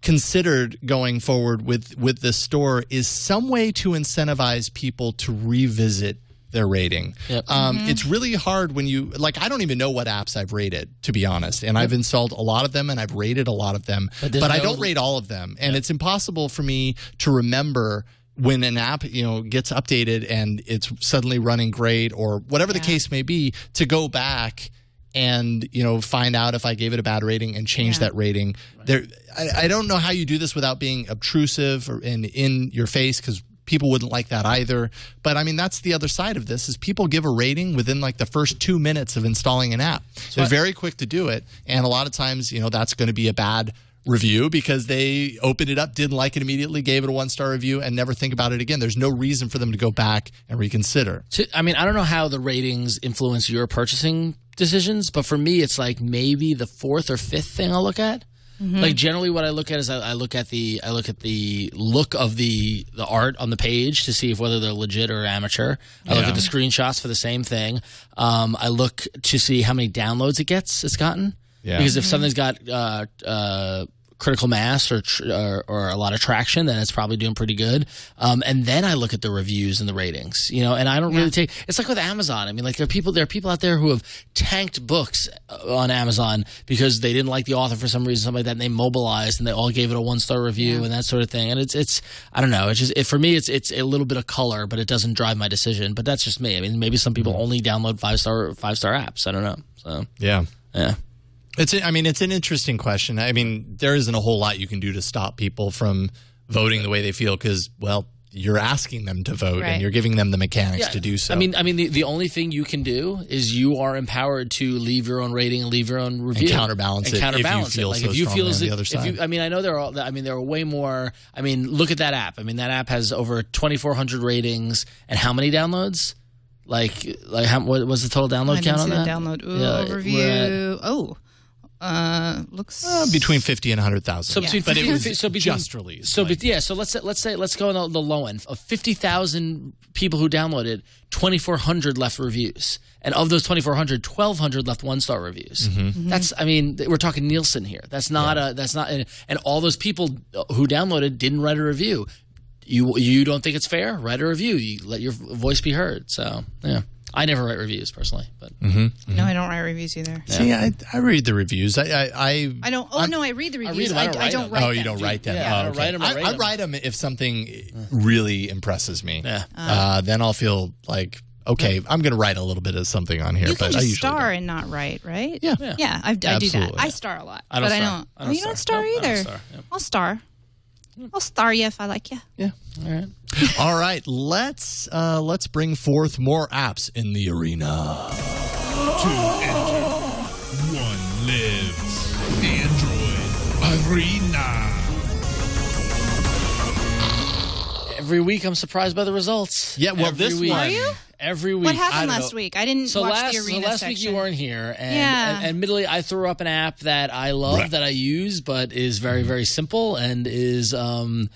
[SPEAKER 5] considered going forward with this store is some way to incentivize people to revisit their rating.
[SPEAKER 6] Yep.
[SPEAKER 5] It's really hard when you I don't even know what apps I've rated, to be honest, and I've installed a lot of them and I've rated a lot of them, but I don't rate all of them, and it's impossible for me to remember when an app gets updated and it's suddenly running great or whatever the case may be, to go back and find out if I gave it a bad rating and change that rating. I don't know how you do this without being obtrusive or in your face, because people wouldn't like that either. But I mean, that's the other side of this, is people give a rating within the first 2 minutes of installing an app. They're very quick to do it, and a lot of times that's going to be a bad review because they opened it up, didn't like it immediately, gave it a one-star review, and never think about it again. There's no reason for them to go back and reconsider.
[SPEAKER 6] I mean, I don't know how the ratings influence your purchasing decisions, but for me, it's maybe the fourth or fifth thing I'll look at. Generally, what I look at is I look at the look of the art on the page to see if whether they're legit or amateur. I look at the screenshots for the same thing. I look to see how many downloads it's gotten. Yeah. Because if something's got critical mass or a lot of traction, then it's probably doing pretty good. And then I look at the reviews and the ratings, and I don't really take. It's like with Amazon. I mean, there are people out there who have tanked books on Amazon because they didn't like the author for some reason, something like that, and they mobilized and they all gave it a one-star review and that sort of thing. And it's I don't know. It's just for me, it's a little bit of color, but it doesn't drive my decision. But that's just me. I mean, maybe some people only download five-star apps. I don't know. So yeah.
[SPEAKER 5] It's an interesting question. I mean, there isn't a whole lot you can do to stop people from voting the way they feel because, well, you're asking them to vote and you're giving them the mechanics to do so.
[SPEAKER 6] I mean, the only thing you can do is you are empowered to leave your own rating and leave your own review
[SPEAKER 5] and counterbalance it if you feel so strongly on the other side.
[SPEAKER 6] I know there are way more. I mean, look at that app. I mean, that app has over 2,400 ratings and how many downloads? What was the total download count on that?
[SPEAKER 4] Download overview. Looks
[SPEAKER 5] between 50 and 100,000.
[SPEAKER 6] But it was
[SPEAKER 5] just released.
[SPEAKER 6] So let's go on the low end of 50,000 people who downloaded. 2,400 left reviews, and of those 2,400, 1,200 left one-star reviews. That's we're talking Nielsen here. That's not and all those people who downloaded didn't write a review. You don't think it's fair? Write a review. You let your voice be heard. So yeah. I never write reviews personally, but
[SPEAKER 4] no, I don't write reviews either.
[SPEAKER 5] See, I read the reviews. I
[SPEAKER 4] don't. Oh no, I read the reviews. I don't write them.
[SPEAKER 5] Oh, you don't write them.
[SPEAKER 6] Yeah, I don't write them.
[SPEAKER 5] I write them if something really impresses me. Then I'll feel like, okay, I'm going to write a little bit of something on here.
[SPEAKER 4] You can
[SPEAKER 5] but
[SPEAKER 4] just star and not write, right?
[SPEAKER 5] Yeah,
[SPEAKER 4] I do that. I star a lot, but I don't. You don't star either. I'll star. I'll star you if I like you.
[SPEAKER 5] Yeah. All right. All right. Let's bring forth more apps in the arena.
[SPEAKER 1] 2 enter. 1 lives. Android Arena.
[SPEAKER 6] Every week I'm surprised by the results.
[SPEAKER 5] Yeah, well,
[SPEAKER 6] every
[SPEAKER 5] this
[SPEAKER 6] week.
[SPEAKER 5] one.
[SPEAKER 4] Are you?
[SPEAKER 6] Every week.
[SPEAKER 4] What happened last week? I didn't watch the arena
[SPEAKER 6] last
[SPEAKER 4] section.
[SPEAKER 6] Week you weren't here, and admittedly I threw up an app that I love, that I use, but is very, very simple and is I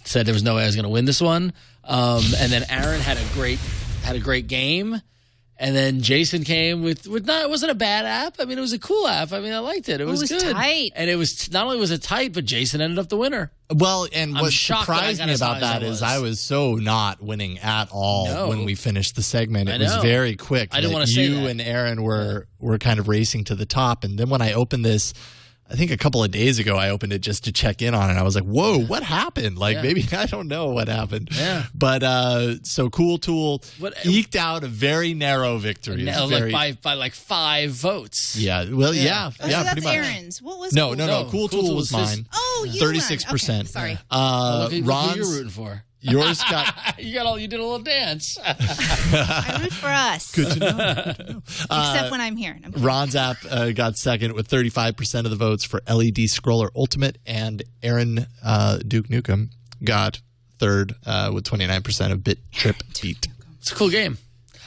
[SPEAKER 6] said there was no way I was going to win this one, and then Aaron had a great game. And then Jason came with it wasn't a bad app. I mean, it was a cool app. I mean, I liked it. It was good.
[SPEAKER 4] Tight.
[SPEAKER 6] And it was not only was it tight, but Jason ended up the winner.
[SPEAKER 5] Well, and what surprised me about that is I was so not winning at all when we finished the segment. It was very quick.
[SPEAKER 6] I didn't want to say that.
[SPEAKER 5] You and Aaron were kind of racing to the top. And then when I opened this, I think a couple of days ago, I opened it just to check in on it. I was like, whoa, what happened? Like, maybe I don't know what happened.
[SPEAKER 6] Yeah.
[SPEAKER 5] But so Cool Tool eked out a very narrow victory.
[SPEAKER 6] By like 5 votes.
[SPEAKER 5] Yeah. Well, yeah.
[SPEAKER 4] So
[SPEAKER 5] yeah,
[SPEAKER 4] that's
[SPEAKER 5] pretty much.
[SPEAKER 4] Aaron's. What was
[SPEAKER 5] No. Cool Tool was mine.
[SPEAKER 4] Oh, you
[SPEAKER 5] 36%.
[SPEAKER 4] won. Okay, sorry.
[SPEAKER 6] Look who
[SPEAKER 5] Ron's,
[SPEAKER 6] you're rooting for.
[SPEAKER 5] Yours got...
[SPEAKER 6] You did a little dance.
[SPEAKER 4] I root for us.
[SPEAKER 5] Good to know.
[SPEAKER 4] Except when I'm here.
[SPEAKER 5] Ron's app got second with 35% of the votes for LED Scroller Ultimate, and Aaron Duke Nukem got third with 29% of Bit Trip Beat.
[SPEAKER 6] It's a cool game.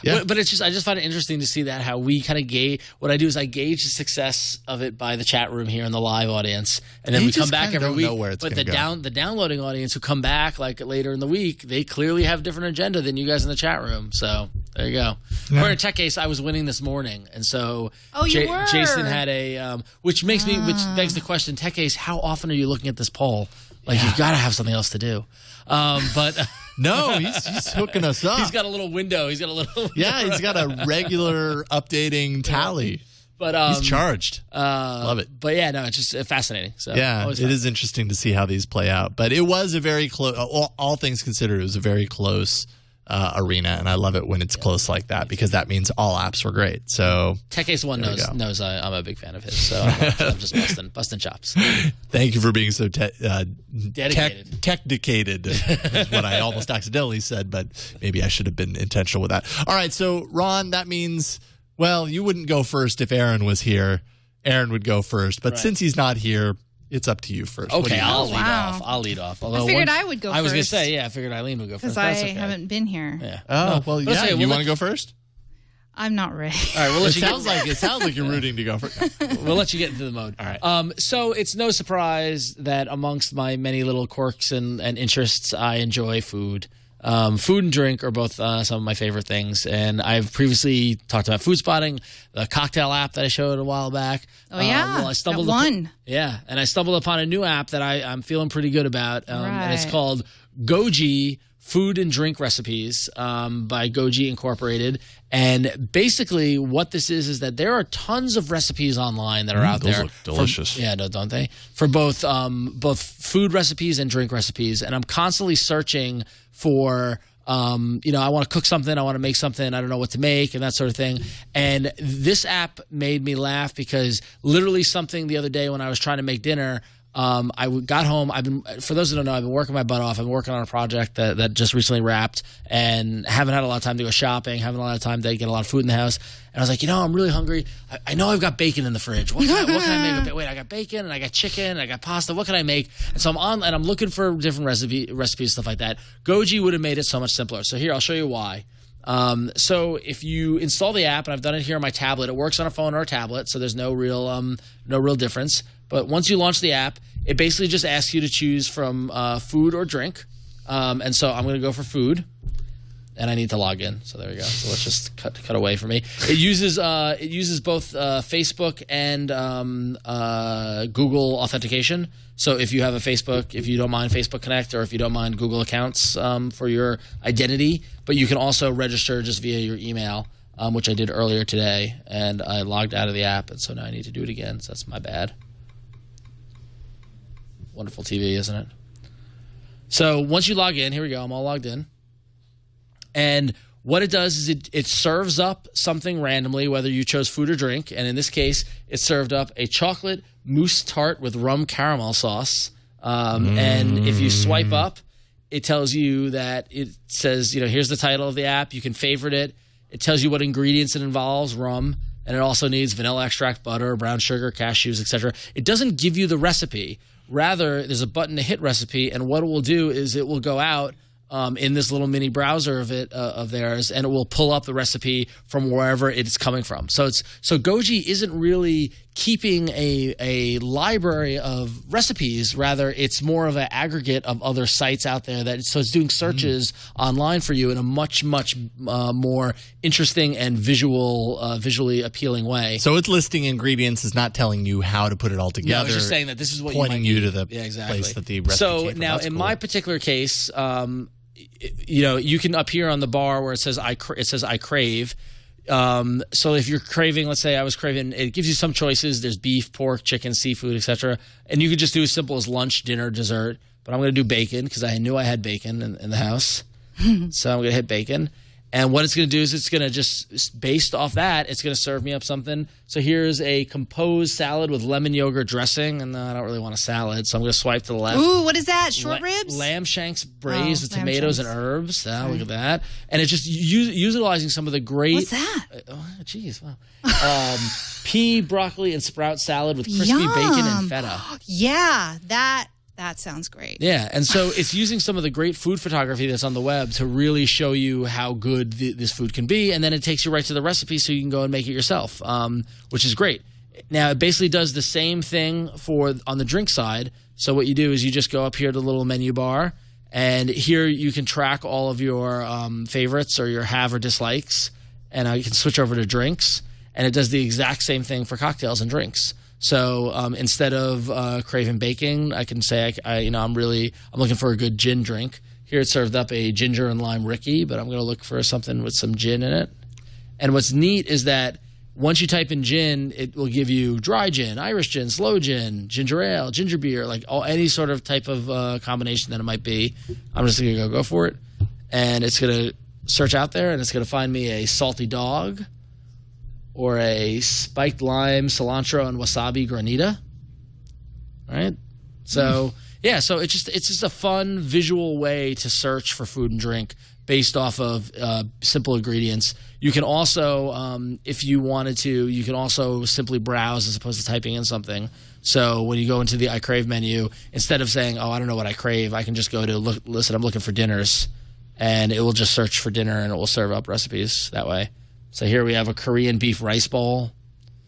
[SPEAKER 5] Yeah.
[SPEAKER 6] But it's just, I just find it interesting to see that how we kind of gauge. What I do is I gauge the success of it by the chat room here in the live audience, and then we come back every week. But the downloading audience who come back like later in the week, they clearly have a different agenda than you guys in the chat room. So there you go. Yeah. Or in Tech Case, I was winning this morning, and so
[SPEAKER 4] you were.
[SPEAKER 6] Jason had a which begs the question: Tech Case, how often are you looking at this poll? Like you've got to have something else to do. But.
[SPEAKER 5] No, he's hooking us up.
[SPEAKER 6] He's got a little window. He's got
[SPEAKER 5] a regular updating tally.
[SPEAKER 6] But
[SPEAKER 5] he's charged. Love it.
[SPEAKER 6] But yeah, no, it's just fascinating. So
[SPEAKER 5] yeah, it is interesting to see how these play out. But it was a very close. All things considered, it was a very close arena, and I love it when it's close like that because that means all apps were great. So
[SPEAKER 6] Tech Case One knows I'm a big fan of his, so I'm just busting chops.
[SPEAKER 5] Thank you for being so
[SPEAKER 6] dedicated.
[SPEAKER 5] Technicated is what I almost accidentally said, but maybe I should have been intentional with that. All right, so Ron, that means you wouldn't go first if Aaron was here. Aaron would go first, but since he's not here. It's up to you first.
[SPEAKER 6] Okay, I'll lead off.
[SPEAKER 4] Although I figured I would go first.
[SPEAKER 6] I was going to say, I figured Eileen would go first.
[SPEAKER 4] Because I haven't been here.
[SPEAKER 6] Yeah.
[SPEAKER 5] Oh, well, yeah. You want to go first?
[SPEAKER 4] I'm not ready.
[SPEAKER 6] All right,
[SPEAKER 5] it sounds like you're rooting to go first.
[SPEAKER 6] We'll let you get into the mode.
[SPEAKER 5] All right.
[SPEAKER 6] So it's no surprise that amongst my many little quirks and interests, I enjoy food. Food and drink are both some of my favorite things, and I've previously talked about Food Spotting, the cocktail app that I showed a while back.
[SPEAKER 4] Oh yeah,
[SPEAKER 6] I stumbled
[SPEAKER 4] and
[SPEAKER 6] I stumbled upon a new app that I'm feeling pretty good about, and it's called Goji Food and Drink Recipes by Goji Incorporated. And basically, what this is that there are tons of recipes online that are out there.
[SPEAKER 5] Those look delicious.
[SPEAKER 6] Don't they? For both food recipes and drink recipes, and I'm constantly searching for I want to cook something, I want to make something, I don't know what to make, and that sort of thing. And this app made me laugh because literally something the other day when I was trying to make dinner, I got home. For those who don't know, I've been working my butt off. I've been working on a project that just recently wrapped and haven't had a lot of time to go shopping, haven't had a lot of time to get a lot of food in the house. And I was like, I'm really hungry. I know I've got bacon in the fridge. What can I make? Wait, I got bacon and I got chicken and I got pasta. What can I make? And so I'm looking for different recipes, stuff like that. Goji would have made it so much simpler. So here, I'll show you why. So if you install the app, and I've done it here on my tablet, it works on a phone or a tablet, so there's no real difference. But once you launch the app, it basically just asks you to choose from food or drink. And so I'm going to go for food, and I need to log in. So there we go. So let's just cut away from me. It uses both Facebook and Google authentication. So if you have a Facebook, if you don't mind Facebook Connect, or if you don't mind Google accounts for your identity, but you can also register just via your email, which I did earlier today, and I logged out of the app, and so now I need to do it again. So that's my bad. Wonderful TV, isn't it? So once you log in, here we go. I'm all logged in. And what it does is it serves up something randomly, whether you chose food or drink. And in this case, it served up a chocolate mousse tart with rum caramel sauce. And if you swipe up, it tells you that it says, here's the title of the app. You can favorite it. It tells you what ingredients it involves, rum. And it also needs vanilla extract, butter, brown sugar, cashews, etc. It doesn't give you the recipe. Rather, there's a button to hit recipe, and what it will do is it will go out in this little mini browser of theirs, and it will pull up the recipe from wherever it's coming from. So Goji isn't really keeping a library of recipes. Rather, it's more of an aggregate of other sites out there. So it's doing searches online for you in a much more interesting and visually appealing way.
[SPEAKER 5] So it's listing ingredients, is not telling you how to put it all together.
[SPEAKER 6] No, it's just saying that this is what
[SPEAKER 5] pointing
[SPEAKER 6] you
[SPEAKER 5] to the place that the recipe
[SPEAKER 6] So
[SPEAKER 5] came from.
[SPEAKER 6] now,
[SPEAKER 5] That's
[SPEAKER 6] in
[SPEAKER 5] cool.
[SPEAKER 6] my particular case, you can up here on the bar where it says I crave. So if you're craving, let's say I was craving, it gives you some choices. There's beef, pork, chicken, seafood, etc. And you could just do as simple as lunch, dinner, dessert. But I'm going to do bacon because I knew I had bacon in the house. So I'm going to hit bacon. And what it's going to do is it's going to just, based off that, it's going to serve me up something. So here's a composed salad with lemon yogurt dressing. And I don't really want a salad, so I'm going to swipe to the left.
[SPEAKER 4] Ooh, what is that? Short ribs?
[SPEAKER 6] Lamb shanks braised with
[SPEAKER 4] lamb
[SPEAKER 6] tomatoes
[SPEAKER 4] shanks.
[SPEAKER 6] and herbs. Look at that. And it's just utilizing some of the great...
[SPEAKER 4] What's that?
[SPEAKER 6] Jeez, wow. Pea, broccoli, and sprout salad with crispy
[SPEAKER 4] Yum.
[SPEAKER 6] bacon and feta.
[SPEAKER 4] Yeah, that sounds great.
[SPEAKER 6] Yeah, and so it's using some of the great food photography that's on the web to really show you how good this food can be, and then it takes you right to the recipe so you can go and make it yourself, which is great. Now, it basically does the same thing on the drink side. So what you do is you just go up here to the little menu bar, and here you can track all of your favorites or your have or dislikes, and you can switch over to drinks, and it does the exact same thing for cocktails and drinks. So instead of craving bacon, I can say I'm looking for a good gin drink. Here it's served up a ginger and lime Ricky, but I'm going to look for something with some gin in it. And what's neat is that once you type in gin, it will give you dry gin, Irish gin, slow gin, ginger ale, ginger beer, like any sort of type of combination that it might be. I'm just going to go for it, and it's going to search out there, and it's going to find me a salty dog, or a spiked lime, cilantro, and wasabi granita. All right? So, yeah, so it's just a fun visual way to search for food and drink based off of simple ingredients. You can also, if you wanted to, you can also simply browse as opposed to typing in something. So when you go into the I Crave menu, instead of saying, I don't know what I crave, I can just go to, listen, I'm looking for dinners, and it will just search for dinner, and it will serve up recipes that way. So here we have a Korean beef rice bowl.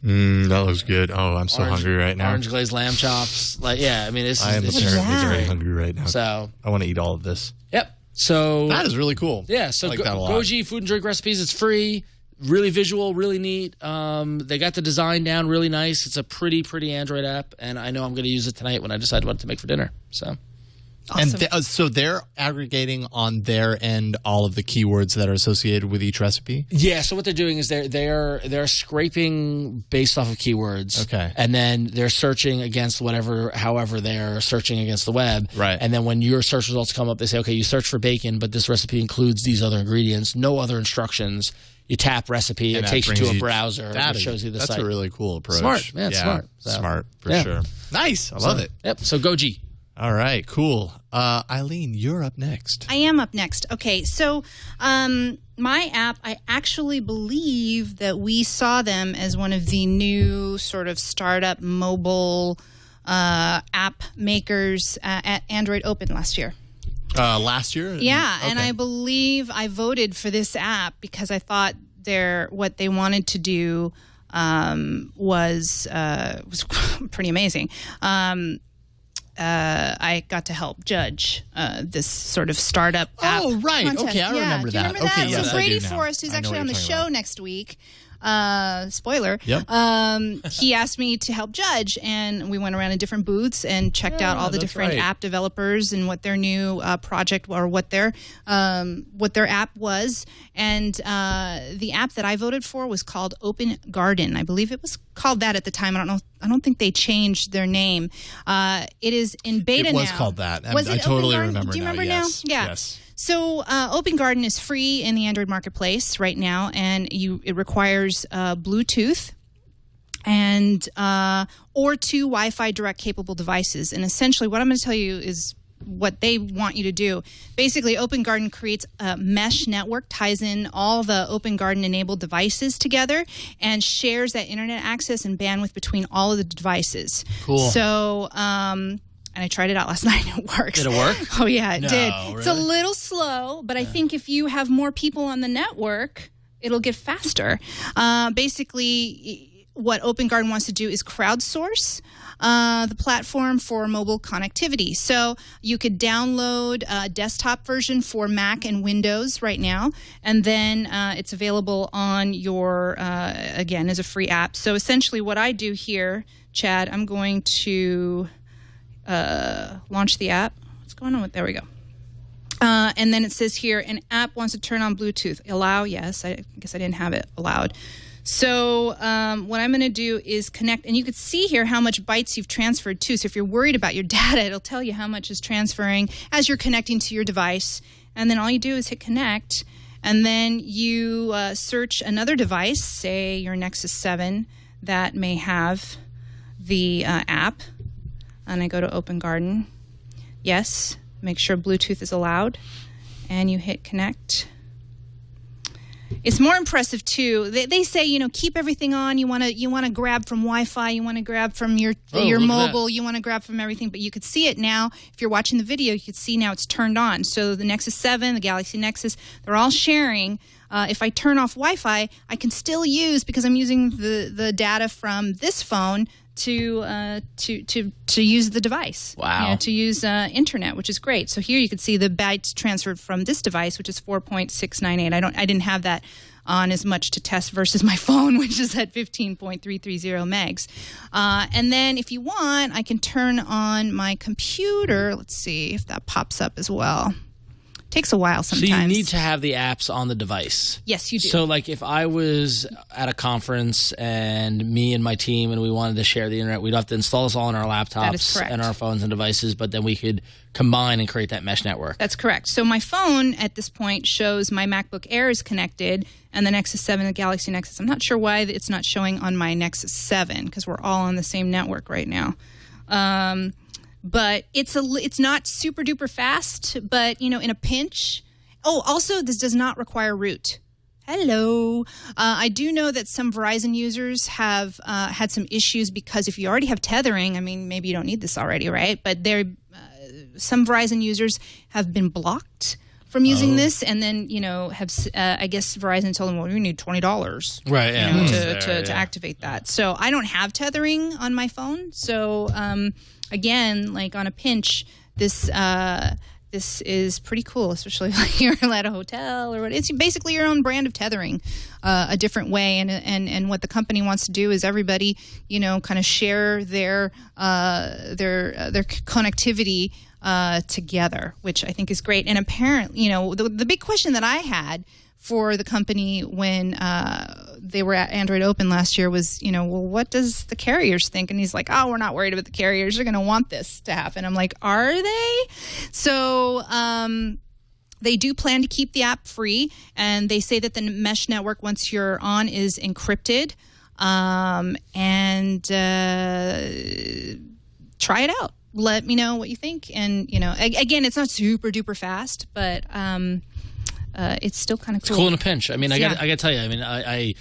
[SPEAKER 5] That looks good. Oh, I'm so hungry right now.
[SPEAKER 6] Orange glazed lamb chops. I am
[SPEAKER 5] apparently very hungry right now.
[SPEAKER 6] So
[SPEAKER 5] I want to eat all of this.
[SPEAKER 6] Yep. So
[SPEAKER 5] that is really cool.
[SPEAKER 6] Yeah. So
[SPEAKER 5] I like that a lot.
[SPEAKER 6] Goji food and drink recipes. It's free. Really visual. Really neat. They got the design down really nice. It's a pretty Android app, and I know I'm going to use it tonight when I decide what to make for dinner. So.
[SPEAKER 4] Awesome.
[SPEAKER 5] And so they're aggregating on their end all of the keywords that are associated with each recipe?
[SPEAKER 6] Yeah, so what they're doing is they're scraping based off of keywords.
[SPEAKER 5] Okay.
[SPEAKER 6] And then they're searching against however they're searching against the web.
[SPEAKER 5] Right.
[SPEAKER 6] And then when your search results come up, they say, okay, you search for bacon, but this recipe includes these other ingredients, no other instructions. You tap recipe, it takes you to a browser, and it shows you the site.
[SPEAKER 5] That's a really cool approach.
[SPEAKER 6] Smart. Yeah, it's smart. So,
[SPEAKER 5] smart, for sure. Nice. I love it.
[SPEAKER 6] Yep, so Goji.
[SPEAKER 5] All right, cool. Eileen, you're up next.
[SPEAKER 4] I am up next. Okay, so my app, I actually believe that we saw them as one of the new sort of startup mobile app makers at Android Open last year.
[SPEAKER 5] Last year?
[SPEAKER 4] Yeah,
[SPEAKER 5] okay.
[SPEAKER 4] and I believe I voted for this app because I thought what they wanted to do was pretty amazing. I got to help judge this sort of startup app.
[SPEAKER 5] Oh, right.
[SPEAKER 4] Content.
[SPEAKER 5] Okay, I remember
[SPEAKER 4] Do you
[SPEAKER 5] that.
[SPEAKER 4] remember
[SPEAKER 5] Okay,
[SPEAKER 4] that?
[SPEAKER 5] yes,
[SPEAKER 4] so
[SPEAKER 5] I do
[SPEAKER 4] Brady
[SPEAKER 5] now.
[SPEAKER 4] Forrest, who's
[SPEAKER 5] I know
[SPEAKER 4] actually
[SPEAKER 5] what
[SPEAKER 4] on the
[SPEAKER 5] you're
[SPEAKER 4] show
[SPEAKER 5] talking about.
[SPEAKER 4] next week, spoiler,
[SPEAKER 5] Yep.
[SPEAKER 4] he asked me to help judge, and we went around in different booths and checked out all the
[SPEAKER 5] that's
[SPEAKER 4] different
[SPEAKER 5] right.
[SPEAKER 4] app developers and what their new project or what their app was. And the app that I voted for was called Open Garden. I believe it was called that at the time. I don't think they changed their name. It is in beta now.
[SPEAKER 5] It was called that.
[SPEAKER 4] Was
[SPEAKER 5] I
[SPEAKER 4] it
[SPEAKER 5] totally
[SPEAKER 4] Open Garden?
[SPEAKER 5] remember
[SPEAKER 4] Do you
[SPEAKER 5] now.
[SPEAKER 4] remember
[SPEAKER 5] Yes.
[SPEAKER 4] now? Yeah.
[SPEAKER 5] Yes.
[SPEAKER 4] So Open Garden is free in the Android marketplace right now, and it requires Bluetooth and or 2 Wi-Fi direct capable devices. And essentially what I'm going to tell you is what they want you to do. Basically, Open Garden creates a mesh network, ties in all the Open Garden enabled devices together, and shares that internet access and bandwidth between all of the devices.
[SPEAKER 5] Cool.
[SPEAKER 4] So, and I tried it out last night, and it works.
[SPEAKER 6] Did it work?
[SPEAKER 4] Oh, yeah, it
[SPEAKER 6] No,
[SPEAKER 4] did.
[SPEAKER 6] really?
[SPEAKER 4] It's a little slow, but I think if you have more people on the network, it'll get faster. Basically, what Open Garden wants to do is crowdsource the platform for mobile connectivity. So you could download a desktop version for Mac and Windows right now, and then it's available on your, again, as a free app. So essentially what I do here, Chad, I'm going to launch the app. What's going on with, there we go. And then it says here, an app wants to turn on Bluetooth. Allow, yes. I guess I didn't have it allowed. So what I'm going to do is connect. And you can see here how much bytes you've transferred too. So if you're worried about your data, it'll tell you how much is transferring as you're connecting to your device. And then all you do is hit connect. And then you search another device, say your Nexus 7, that may have the app. And I go to Open Garden. Yes. Make sure Bluetooth is allowed. And you hit connect. It's more impressive too. They say, keep everything on. You want to grab from Wi-Fi. You want to grab from your mobile. You want to grab from everything. But you could see it now. If you're watching the video, you could see now it's turned on. So the Nexus 7, the Galaxy Nexus, they're all sharing. If I turn off Wi-Fi, I can still use, because I'm using the data from this phone to use the device.
[SPEAKER 6] Wow.
[SPEAKER 4] To use internet, which is great. So here you can see the bytes transferred from this device, which is 4.698. I didn't have that on as much to test versus my phone, which is at 15.330 megs. And then if you want, I can turn on my computer. Let's see if that pops up as well. Takes a while sometimes.
[SPEAKER 6] So you need to have the apps on the device.
[SPEAKER 4] Yes, you do.
[SPEAKER 6] So like if I was at a conference and me and my team and we wanted to share the internet, we'd have to install this all on our laptops and our phones and devices, but then we could combine and create that mesh network.
[SPEAKER 4] That's correct. So my phone at this point shows my MacBook Air is connected and the Nexus 7, the Galaxy Nexus. I'm not sure why it's not showing on my Nexus 7 because we're all on the same network right now. But it's not super duper fast, but in a pinch. Oh, also this does not require root. Hello. I do know that some Verizon users have had some issues because if you already have tethering, I mean, maybe you don't need this already, right? But some Verizon users have been blocked from using this, and then have I guess Verizon told them, well, you need $20,
[SPEAKER 6] right? Yeah,
[SPEAKER 4] to activate that. So I don't have tethering on my phone, so. Again, like on a pinch, this is pretty cool, especially like you're at a hotel or what. It's basically your own brand of tethering, a different way. And what the company wants to do is everybody, kind of share their connectivity together, which I think is great. And apparently, the big question that I had for the company when they were at Android Open last year was, well, what does the carriers think? And he's like, oh, we're not worried about the carriers. They're going to want this to happen. I'm like, are they? So they do plan to keep the app free. And they say that the mesh network, once you're on, is encrypted. And try it out. Let me know what you think. And, again, it's not super duper fast, but it's still kind of cool.
[SPEAKER 6] It's cool in a pinch. I mean, I got to tell you, I mean,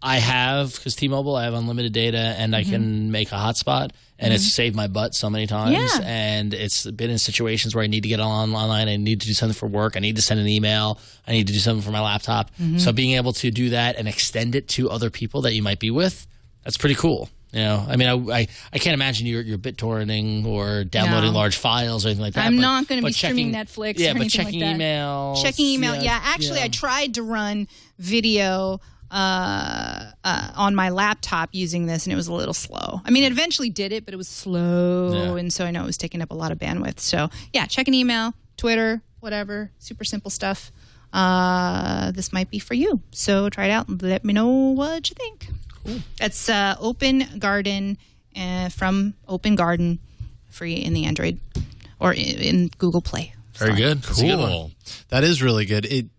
[SPEAKER 6] I have, because T-Mobile, I have unlimited data and I can make a hotspot, and it's saved my butt so many times.
[SPEAKER 4] Yeah.
[SPEAKER 6] And it's been in situations where I need to get online, I need to do something for work, I need to send an email, I need to do something for my laptop. So being able to do that and extend it to other people that you might be with, that's pretty cool. I mean, I can't imagine you're BitTorrenting or downloading large files or anything like that.
[SPEAKER 4] I'm not going to be streaming Netflix or anything like that.
[SPEAKER 6] Yeah, but checking email.
[SPEAKER 4] Checking email, yeah. Actually, I tried to run video on my laptop using this, and it was a little slow. I mean, it eventually did it, but it was slow, and so I know it was taking up a lot of bandwidth. So, yeah, checking email, Twitter, whatever, super simple stuff. This might be for you. So try it out and let me know what you think. Cool. That's Open Garden from Open Garden, free in the Android or in Google Play.
[SPEAKER 6] Very good.
[SPEAKER 5] Cool. That is really good.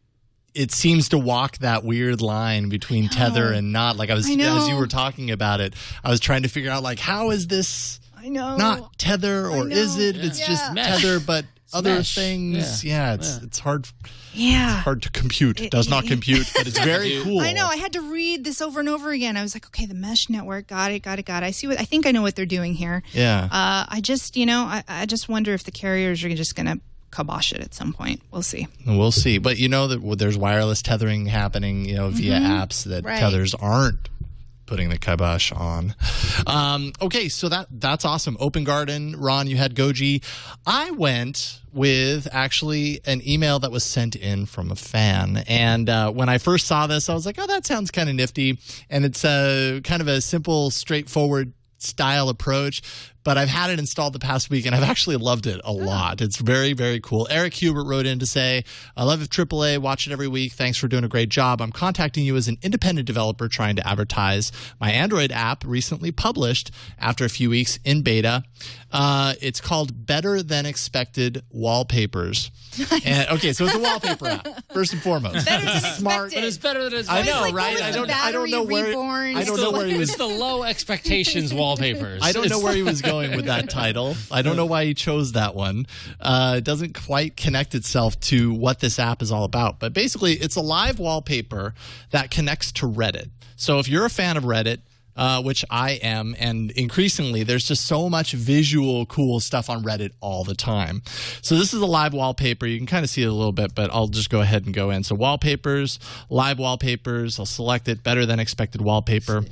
[SPEAKER 5] It seems to walk that weird line between tether and not. Like as you were talking about it, I was trying to figure out how is this not tether or is it? Yeah. It's just tether, but other
[SPEAKER 6] mesh.
[SPEAKER 5] things. Yeah, it's hard.
[SPEAKER 4] Yeah.
[SPEAKER 5] It's hard to compute. It does not compute, but it's very cool.
[SPEAKER 4] I know. I had to read this over and over again. I was like, okay, the mesh network. Got it. I think I know what they're doing here.
[SPEAKER 5] Yeah.
[SPEAKER 4] I just, I just wonder if the carriers are just going to kibosh it at some point. We'll see.
[SPEAKER 5] We'll see. But that there's wireless tethering happening, via apps that tethers aren't putting the kibosh on. Okay, so that's awesome. Open Garden, Ron, you had Goji. I went with actually an email that was sent in from a fan. And when I first saw this, I was like, oh, that sounds kind of nifty. And it's kind of a simple, straightforward style approach. but I've had it installed the past week, and I've actually loved it a lot. It's very, very cool. Eric Hubert wrote in to say, I love AAA, watch it every week. Thanks for doing a great job. I'm contacting you as an independent developer trying to advertise my Android app recently published after a few weeks in beta. It's called Better Than Expected Wallpapers. And, okay, so it's a wallpaper app, first and foremost.
[SPEAKER 4] Better than
[SPEAKER 6] Smart, but it's better than it's.
[SPEAKER 5] I know,
[SPEAKER 4] like,
[SPEAKER 5] right?
[SPEAKER 4] I don't know where
[SPEAKER 5] he was.
[SPEAKER 6] It's the low expectations wallpapers.
[SPEAKER 5] I don't know where he was going with that title. I don't know why he chose that one. It doesn't quite connect itself to what this app is all about. But basically, it's a live wallpaper that connects to Reddit. So if you're a fan of Reddit, which I am, and increasingly there's just so much visual cool stuff on Reddit all the time. So this is a live wallpaper. You can kind of see it a little bit, but I'll just go ahead and go in. So wallpapers, live wallpapers, I'll select it, Better Than Expected Wallpaper.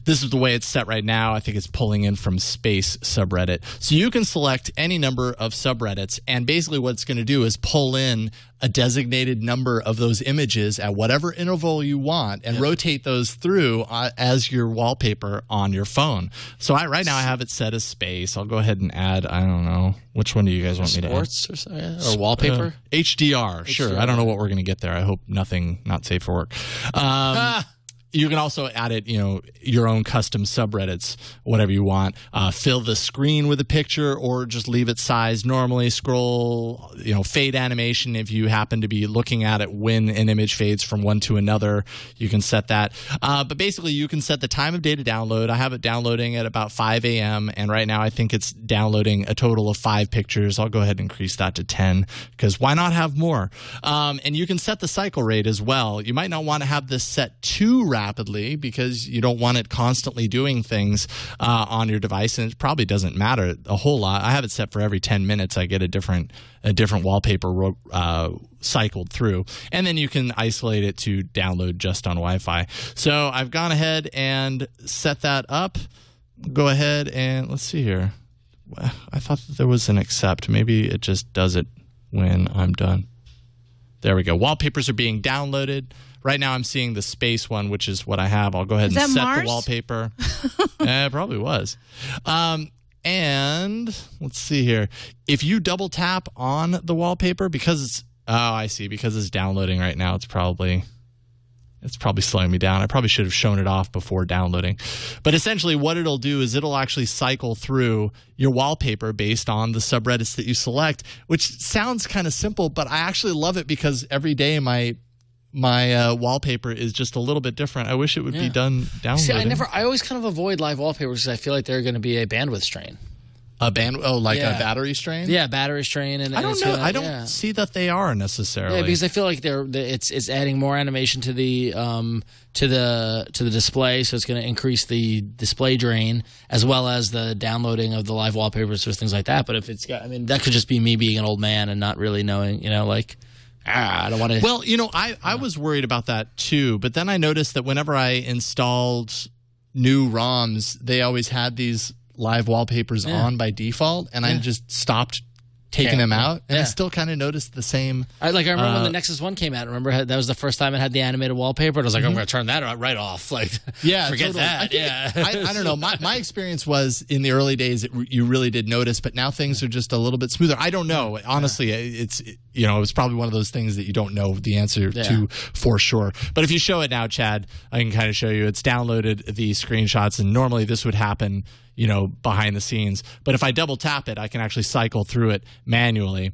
[SPEAKER 5] This is the way it's set right now. I think it's pulling in from Space subreddit. So you can select any number of subreddits, and basically what it's going to do is pull in a designated number of those images at whatever interval you want and rotate those through as your wallpaper on your phone. So right now I have it set as space. I'll go ahead and add, I don't know, which one do you guys want me to add?
[SPEAKER 6] Sports or something? Or wallpaper?
[SPEAKER 5] HDR, sure. I don't know what we're going to get there. I hope nothing not safe for work. You can also add it, your own custom subreddits, whatever you want. Fill the screen with a picture or just leave it sized normally. Scroll, fade animation if you happen to be looking at it when an image fades from one to another. You can set that. But basically, you can set the time of day to download. I have it downloading at about 5 a.m. And right now, I think it's downloading a total of 5 pictures. I'll go ahead and increase that to 10 because why not have more? And you can set the cycle rate as well. You might not want to have this set too rapidly because you don't want it constantly doing things on your device, and it probably doesn't matter a whole lot. I have it set for every 10 minutes I get a different wallpaper cycled through, and then you can isolate it to download just on Wi-Fi. So I've gone ahead and set that up. Go ahead and let's see here. I thought that there was an accept. Maybe it just does it when I'm done. There we go. Wallpapers are being downloaded. Right now I'm seeing the space one, which is what I have. I'll go ahead and set the wallpaper. It probably was. And let's see here. If you double tap on the wallpaper, because it's because it's downloading right now, it's probably slowing me down. I probably should have shown it off before downloading. But essentially what it'll do is it'll actually cycle through your wallpaper based on the subreddits that you select, which sounds kind of simple, but I actually love it because every day my wallpaper is just a little bit different. I wish it would be done downloading.
[SPEAKER 6] See, I always kind of avoid live wallpapers because I feel like they're going to be a bandwidth strain.
[SPEAKER 5] A battery strain?
[SPEAKER 6] Yeah, battery strain. And
[SPEAKER 5] I don't know. I don't see that they are necessarily.
[SPEAKER 6] Yeah, because I feel like it's adding more animation to the display, so it's going to increase the display drain as well as the downloading of the live wallpapers or things like that. But if it's got, that could just be me being an old man and not really knowing, I don't want to.
[SPEAKER 5] Well, I was worried about that too, but then I noticed that whenever I installed new ROMs, they always had these live wallpapers on by default, and I just stopped taking them out, and I still kind of noticed the same.
[SPEAKER 6] I remember when the Nexus 1 came out. Remember that was the first time it had the animated wallpaper. And I was like, I'm going to turn that right off. Forget
[SPEAKER 5] totally.
[SPEAKER 6] that.
[SPEAKER 5] I don't know. My experience was in the early days, you really did notice, but now things are just a little bit smoother. I don't know. Honestly, it's probably one of those things that you don't know the answer to for sure. But if you show it now, Chad, I can kind of show you. It's downloaded the screenshots, and normally this would happen behind the scenes. But if I double tap it, I can actually cycle through it manually.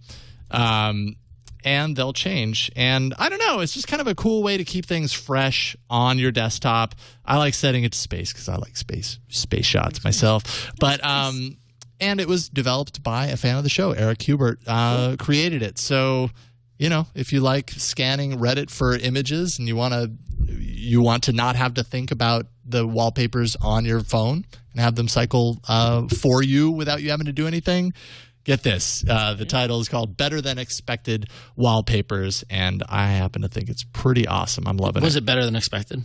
[SPEAKER 5] And they'll change. And I don't know, it's just kind of a cool way to keep things fresh on your desktop. I like setting it to space because I like space shots myself. But and it was developed by a fan of the show, Eric Hubert, created it. So, if you like scanning Reddit for images and you want to not have to think about the wallpapers on your phone and have them cycle for you without you having to do anything, get this. The title is called Better Than Expected Wallpapers, and I happen to think it's pretty awesome. I'm loving it.
[SPEAKER 6] Was it better than expected?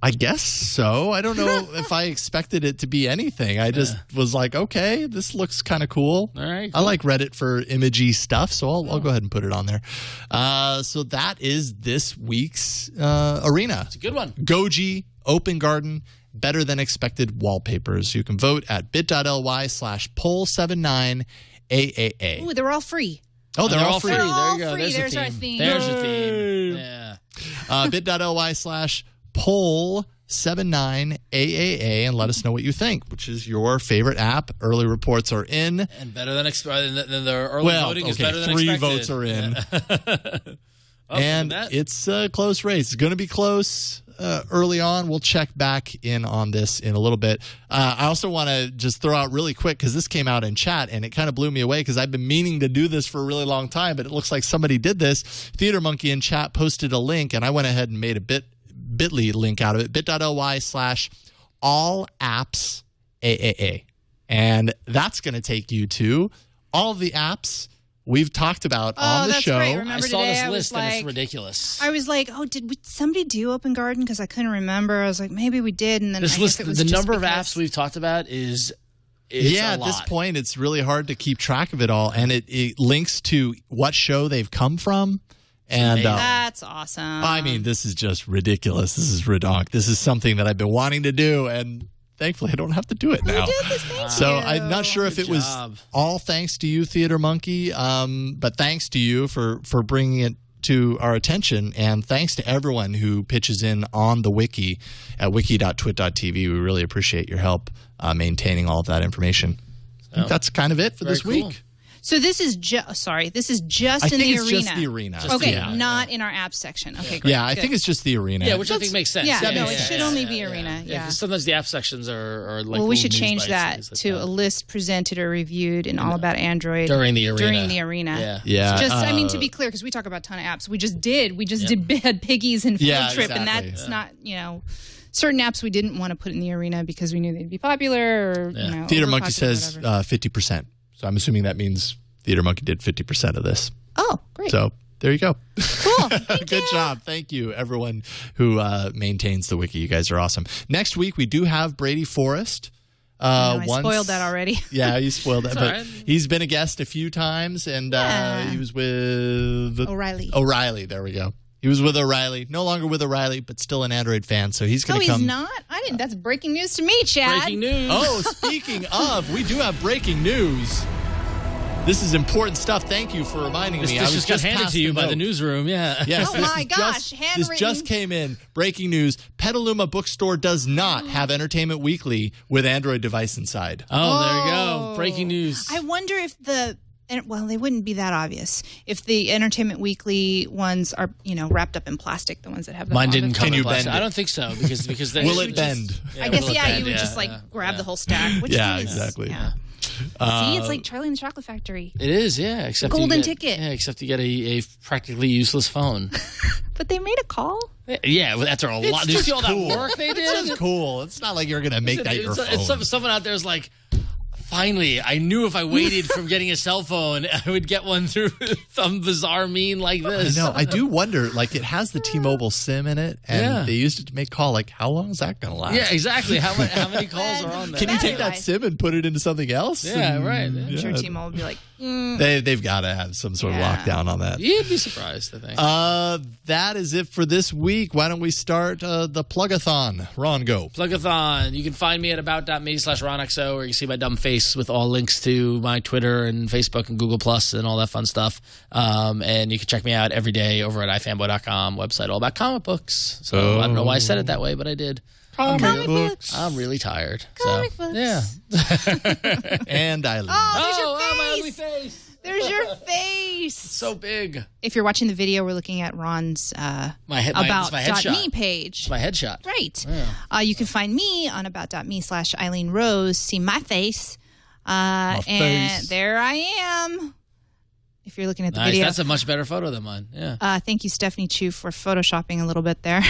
[SPEAKER 5] I guess so. I don't know if I expected it to be anything. I just was like, okay, this looks kind of cool.
[SPEAKER 6] All right.
[SPEAKER 5] Cool. I like Reddit for imagey stuff, so I'll go ahead and put it on there. So that is this week's arena.
[SPEAKER 6] It's a good one.
[SPEAKER 5] Goji, Open Garden, better than expected wallpapers. You can vote at bit.ly/poll79AAA.
[SPEAKER 4] Ooh, they're all free.
[SPEAKER 5] Oh, they're all free.
[SPEAKER 6] There you
[SPEAKER 4] all
[SPEAKER 6] go.
[SPEAKER 4] free.
[SPEAKER 6] There's
[SPEAKER 4] There's our
[SPEAKER 6] a theme.
[SPEAKER 4] theme.
[SPEAKER 6] There's a theme. Yeah.
[SPEAKER 5] bit.ly/poll79AAA and let us know what you think, which is your favorite app. Early reports are in.
[SPEAKER 6] And better than expected. The early voting is better than
[SPEAKER 5] 3
[SPEAKER 6] expected.
[SPEAKER 5] votes are in.
[SPEAKER 6] Oh,
[SPEAKER 5] and
[SPEAKER 6] that.
[SPEAKER 5] it's a close race. It's going to be close early on. We'll check back in on this in a little bit. I also want to just throw out really quick, because this came out in chat and it kind of blew me away, because I've been meaning to do this for a really long time, but it looks like somebody did this. Theater Monkey in chat posted a link, and I went ahead and made a bit.ly link out of it, bit.ly/allappsAAA. And that's going to take you to all of the apps we've talked about on the
[SPEAKER 4] that's
[SPEAKER 5] show.
[SPEAKER 4] great. Remember
[SPEAKER 6] I saw
[SPEAKER 4] today,
[SPEAKER 6] this
[SPEAKER 4] I was
[SPEAKER 6] list and
[SPEAKER 4] like-
[SPEAKER 6] it's ridiculous.
[SPEAKER 4] I was like, oh, did somebody do Open Garden? Because I couldn't remember. I was like, maybe we did. And then
[SPEAKER 6] This
[SPEAKER 4] I
[SPEAKER 6] list,
[SPEAKER 4] guess it was
[SPEAKER 6] the
[SPEAKER 4] just
[SPEAKER 6] number of
[SPEAKER 4] because-
[SPEAKER 6] apps we've talked about is
[SPEAKER 5] At
[SPEAKER 6] a
[SPEAKER 5] this
[SPEAKER 6] lot.
[SPEAKER 5] point, it's really hard to keep track of it all. And it links to what show they've come from. And
[SPEAKER 4] That's awesome.
[SPEAKER 5] I mean, this is just ridiculous. This is redonk. This is something that I've been wanting to do, and thankfully I don't have to do it now.
[SPEAKER 4] Who did this? Thank
[SPEAKER 5] So
[SPEAKER 4] you.
[SPEAKER 5] I'm not sure if
[SPEAKER 6] Good
[SPEAKER 5] it was
[SPEAKER 6] job.
[SPEAKER 5] all thanks to you, Theater Monkey, but thanks to you for bringing it to our attention, and thanks to everyone who pitches in on the wiki at wiki.twit.tv. We really appreciate your help maintaining all of that information. I think that's kind of it for this
[SPEAKER 6] Very cool.
[SPEAKER 5] week.
[SPEAKER 4] So this is just
[SPEAKER 5] I
[SPEAKER 4] in the
[SPEAKER 5] think
[SPEAKER 4] arena.
[SPEAKER 5] it's just the arena.
[SPEAKER 4] Okay,
[SPEAKER 5] Yeah.
[SPEAKER 4] not in our app section. Okay, great.
[SPEAKER 5] Yeah, I
[SPEAKER 4] good.
[SPEAKER 5] think it's just the arena.
[SPEAKER 6] Yeah, which I think makes sense.
[SPEAKER 4] Yeah,
[SPEAKER 5] That
[SPEAKER 4] no,
[SPEAKER 5] makes
[SPEAKER 4] it should
[SPEAKER 5] sense.
[SPEAKER 4] only be arena. Yeah.
[SPEAKER 6] 'Cause sometimes the app sections are like.
[SPEAKER 4] Well, we
[SPEAKER 6] little
[SPEAKER 4] should
[SPEAKER 6] news
[SPEAKER 4] change
[SPEAKER 6] bites
[SPEAKER 4] that
[SPEAKER 6] and things
[SPEAKER 4] to
[SPEAKER 6] like
[SPEAKER 4] a list presented or reviewed in All About Android
[SPEAKER 6] During the arena.
[SPEAKER 4] During the arena.
[SPEAKER 6] Yeah.
[SPEAKER 5] Yeah.
[SPEAKER 4] Just, I mean, to be clear, because we talk about a ton of apps. We just did had Piggies and Field
[SPEAKER 5] Yeah,
[SPEAKER 4] Trip, and
[SPEAKER 5] exactly.
[SPEAKER 4] that's not, certain apps we didn't want to put in the arena because we knew they'd be popular or,
[SPEAKER 5] Theater
[SPEAKER 4] overpopular,
[SPEAKER 5] Monkey says
[SPEAKER 4] whatever.
[SPEAKER 5] 50%. So I'm assuming that means Theater Monkey did 50% of this.
[SPEAKER 4] Oh, great.
[SPEAKER 5] So there you go.
[SPEAKER 4] Cool.
[SPEAKER 5] Good job. Thank you, everyone who maintains the wiki. You guys are awesome. Next week, we do have Brady Forrest.
[SPEAKER 4] I spoiled that already.
[SPEAKER 5] Yeah, you spoiled that.
[SPEAKER 6] It's
[SPEAKER 5] But
[SPEAKER 6] all right.
[SPEAKER 5] he's been a guest a few times, and he was with
[SPEAKER 4] O'Reilly.
[SPEAKER 5] O'Reilly, there we go. He was with O'Reilly. No longer with O'Reilly, but still an Android fan. So he's
[SPEAKER 4] Oh,
[SPEAKER 5] going to come.
[SPEAKER 4] he's not? I didn't. That's breaking news to me, Chad.
[SPEAKER 6] Breaking news.
[SPEAKER 5] Oh, speaking of, we do have breaking news. This is important stuff. Thank you for reminding
[SPEAKER 6] This
[SPEAKER 5] me. I was
[SPEAKER 6] just got handed
[SPEAKER 5] past
[SPEAKER 6] to you by the
[SPEAKER 5] note.
[SPEAKER 6] newsroom. Yeah.
[SPEAKER 5] Yes,
[SPEAKER 4] Oh
[SPEAKER 5] this
[SPEAKER 4] my
[SPEAKER 5] is
[SPEAKER 4] gosh,
[SPEAKER 5] this
[SPEAKER 4] handwritten.
[SPEAKER 5] just came in. Breaking news. Petaluma Bookstore does not have Entertainment Weekly with Android device inside.
[SPEAKER 6] Oh, there you go. Breaking news.
[SPEAKER 4] I wonder if they wouldn't be that obvious if the Entertainment Weekly ones are, wrapped up in plastic. The ones that have the
[SPEAKER 6] Mine
[SPEAKER 4] font
[SPEAKER 6] didn't
[SPEAKER 4] of
[SPEAKER 6] come
[SPEAKER 5] Can
[SPEAKER 6] in
[SPEAKER 5] you
[SPEAKER 6] plastic.
[SPEAKER 5] bend it?
[SPEAKER 6] I don't think so because they
[SPEAKER 5] Will it bend?
[SPEAKER 4] I guess,
[SPEAKER 6] will it
[SPEAKER 4] yeah,
[SPEAKER 6] bend?
[SPEAKER 4] you would
[SPEAKER 6] Yeah,
[SPEAKER 4] just
[SPEAKER 6] yeah,
[SPEAKER 4] grab
[SPEAKER 6] yeah.
[SPEAKER 4] the whole stack. Which
[SPEAKER 5] Yeah,
[SPEAKER 4] is,
[SPEAKER 5] exactly.
[SPEAKER 4] Yeah. See, it's like Charlie and the Chocolate Factory.
[SPEAKER 6] It is, yeah. Except
[SPEAKER 4] Golden
[SPEAKER 6] you get,
[SPEAKER 4] ticket.
[SPEAKER 6] Yeah, except you get a practically useless phone.
[SPEAKER 4] But they made a call.
[SPEAKER 6] Yeah, well, after a lot. Did you see all
[SPEAKER 5] cool.
[SPEAKER 6] that work they
[SPEAKER 5] It's
[SPEAKER 6] did?
[SPEAKER 5] just cool. It's not like you're going to make that your phone.
[SPEAKER 6] Someone out there is like, finally, I knew if I waited from getting a cell phone, I would get one through some bizarre mean like this.
[SPEAKER 5] No, I do wonder, like, it has the T-Mobile SIM in it, and
[SPEAKER 6] Yeah.
[SPEAKER 5] they used it to make call. Like, how long is that going to last?
[SPEAKER 6] Yeah, exactly. How many calls are on there?
[SPEAKER 5] Can you take that
[SPEAKER 4] Battery
[SPEAKER 5] SIM and put it into something else?
[SPEAKER 6] Yeah,
[SPEAKER 5] And-
[SPEAKER 6] right.
[SPEAKER 4] I'm sure T-Mobile would be like,
[SPEAKER 5] They've got to have some sort of
[SPEAKER 4] Yeah.
[SPEAKER 5] lockdown on that.
[SPEAKER 6] You'd be surprised, I think.
[SPEAKER 5] That is it for this week. Why don't we start the plug-a-thon? Ron, go.
[SPEAKER 6] Plug-a-thon. You can find me at about.me/RonXO, where you can see my dumb face with all links to my Twitter and Facebook and Google Plus and all that fun stuff. And you can check me out every day over at ifanboy.com, website all about comic books. So I don't know why I said it that way, but I did.
[SPEAKER 5] Comic
[SPEAKER 4] books.
[SPEAKER 6] I'm really tired.
[SPEAKER 4] Comic
[SPEAKER 6] so,
[SPEAKER 4] books.
[SPEAKER 6] Yeah.
[SPEAKER 5] And Eileen.
[SPEAKER 4] oh, there's
[SPEAKER 6] my
[SPEAKER 4] your
[SPEAKER 6] ugly
[SPEAKER 4] face.
[SPEAKER 6] face.
[SPEAKER 4] There's your face.
[SPEAKER 6] So big.
[SPEAKER 4] If you're watching the video, we're looking at Ron's
[SPEAKER 6] My headshot.
[SPEAKER 4] about.me page.
[SPEAKER 6] It's my headshot.
[SPEAKER 4] Right. You can find me on about.me/Eileen Rose. See my face. And
[SPEAKER 5] face.
[SPEAKER 4] there I am. If you're looking at the
[SPEAKER 6] Nice.
[SPEAKER 4] video.
[SPEAKER 6] That's a much better photo than mine. Yeah.
[SPEAKER 4] Thank you, Stephanie Chu, for photoshopping a little bit there.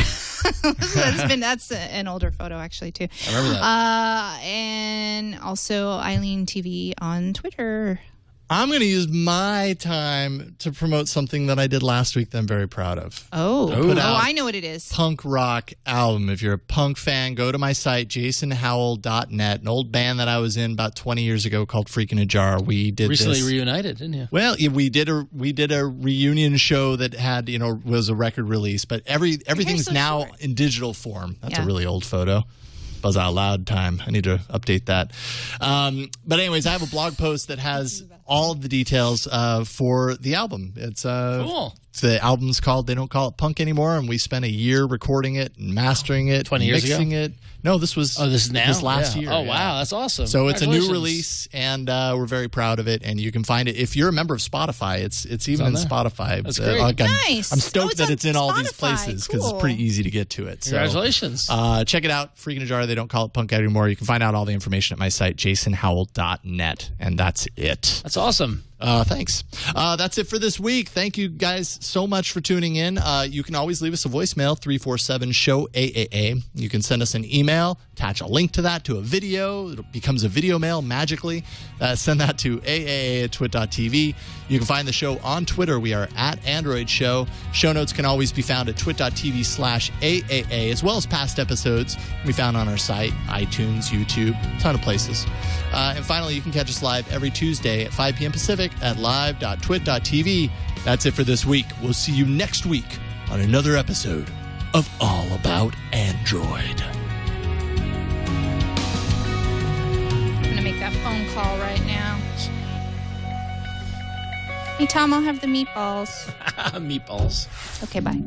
[SPEAKER 4] That's an older photo, actually, too.
[SPEAKER 6] I remember that.
[SPEAKER 4] And also Eileen TV on Twitter.
[SPEAKER 5] I'm going to use my time to promote something that I did last week that I'm very proud of.
[SPEAKER 4] Oh,
[SPEAKER 5] out
[SPEAKER 4] I know what it is.
[SPEAKER 5] Punk rock album. If you're a punk fan, go to my site, jasonhowell.net, an old band that I was in about 20 years ago called Freakin' Ajar. We did
[SPEAKER 6] Recently
[SPEAKER 5] this.
[SPEAKER 6] reunited, didn't you?
[SPEAKER 5] Well, yeah, we did a reunion show that had, was a record release, but everything's
[SPEAKER 4] so
[SPEAKER 5] now
[SPEAKER 4] short.
[SPEAKER 5] in digital form. That's
[SPEAKER 4] Yeah.
[SPEAKER 5] a really old photo. Buzz Out Loud time. I need to update that. But anyways, I have a blog post that has all of the details for the album. It's
[SPEAKER 6] Cool.
[SPEAKER 5] The album's called They Don't Call It Punk Anymore, and we spent a year recording it and mastering it,
[SPEAKER 6] 20 years
[SPEAKER 5] mixing it. No, this was
[SPEAKER 6] this is now?
[SPEAKER 5] this last year.
[SPEAKER 6] Oh,
[SPEAKER 5] yeah.
[SPEAKER 6] wow. That's awesome.
[SPEAKER 5] So it's a new
[SPEAKER 6] Congratulations.
[SPEAKER 5] release, and we're very proud of it. And you can find it if you're a member of Spotify. It's even in
[SPEAKER 6] there.
[SPEAKER 5] Spotify.
[SPEAKER 6] That's great.
[SPEAKER 4] Nice.
[SPEAKER 5] I'm stoked
[SPEAKER 4] it's
[SPEAKER 5] that
[SPEAKER 4] on
[SPEAKER 5] it's in all these
[SPEAKER 4] Spotify.
[SPEAKER 5] places because
[SPEAKER 4] Cool.
[SPEAKER 5] it's pretty easy to get to it. So,
[SPEAKER 6] Congratulations.
[SPEAKER 5] check it out. Freaking a Jar. They don't call it punk anymore. You can find out all the information at my site, jasonhowell.net. And that's it.
[SPEAKER 6] That's awesome.
[SPEAKER 5] Thanks. That's it for this week. Thank you guys so much for tuning in. You can always leave us a voicemail, 347-SHOW-AAA. You can send us an email, attach a link to that to a video. It becomes a video mail magically. Send that to aaa@twit.tv. You can find the show on Twitter. We are at Android Show. Show notes can always be found at twit.tv/AAA, as well as past episodes can be found on our site, iTunes, YouTube, a ton of places. And finally, you can catch us live every Tuesday at 5 p.m. Pacific at live.twit.tv. That's it for this week. We'll see you next week on another episode of All About Android.
[SPEAKER 4] I'm going to make that phone call right now. Hey, Tom, I'll have the meatballs.
[SPEAKER 6] Meatballs.
[SPEAKER 4] Okay, bye.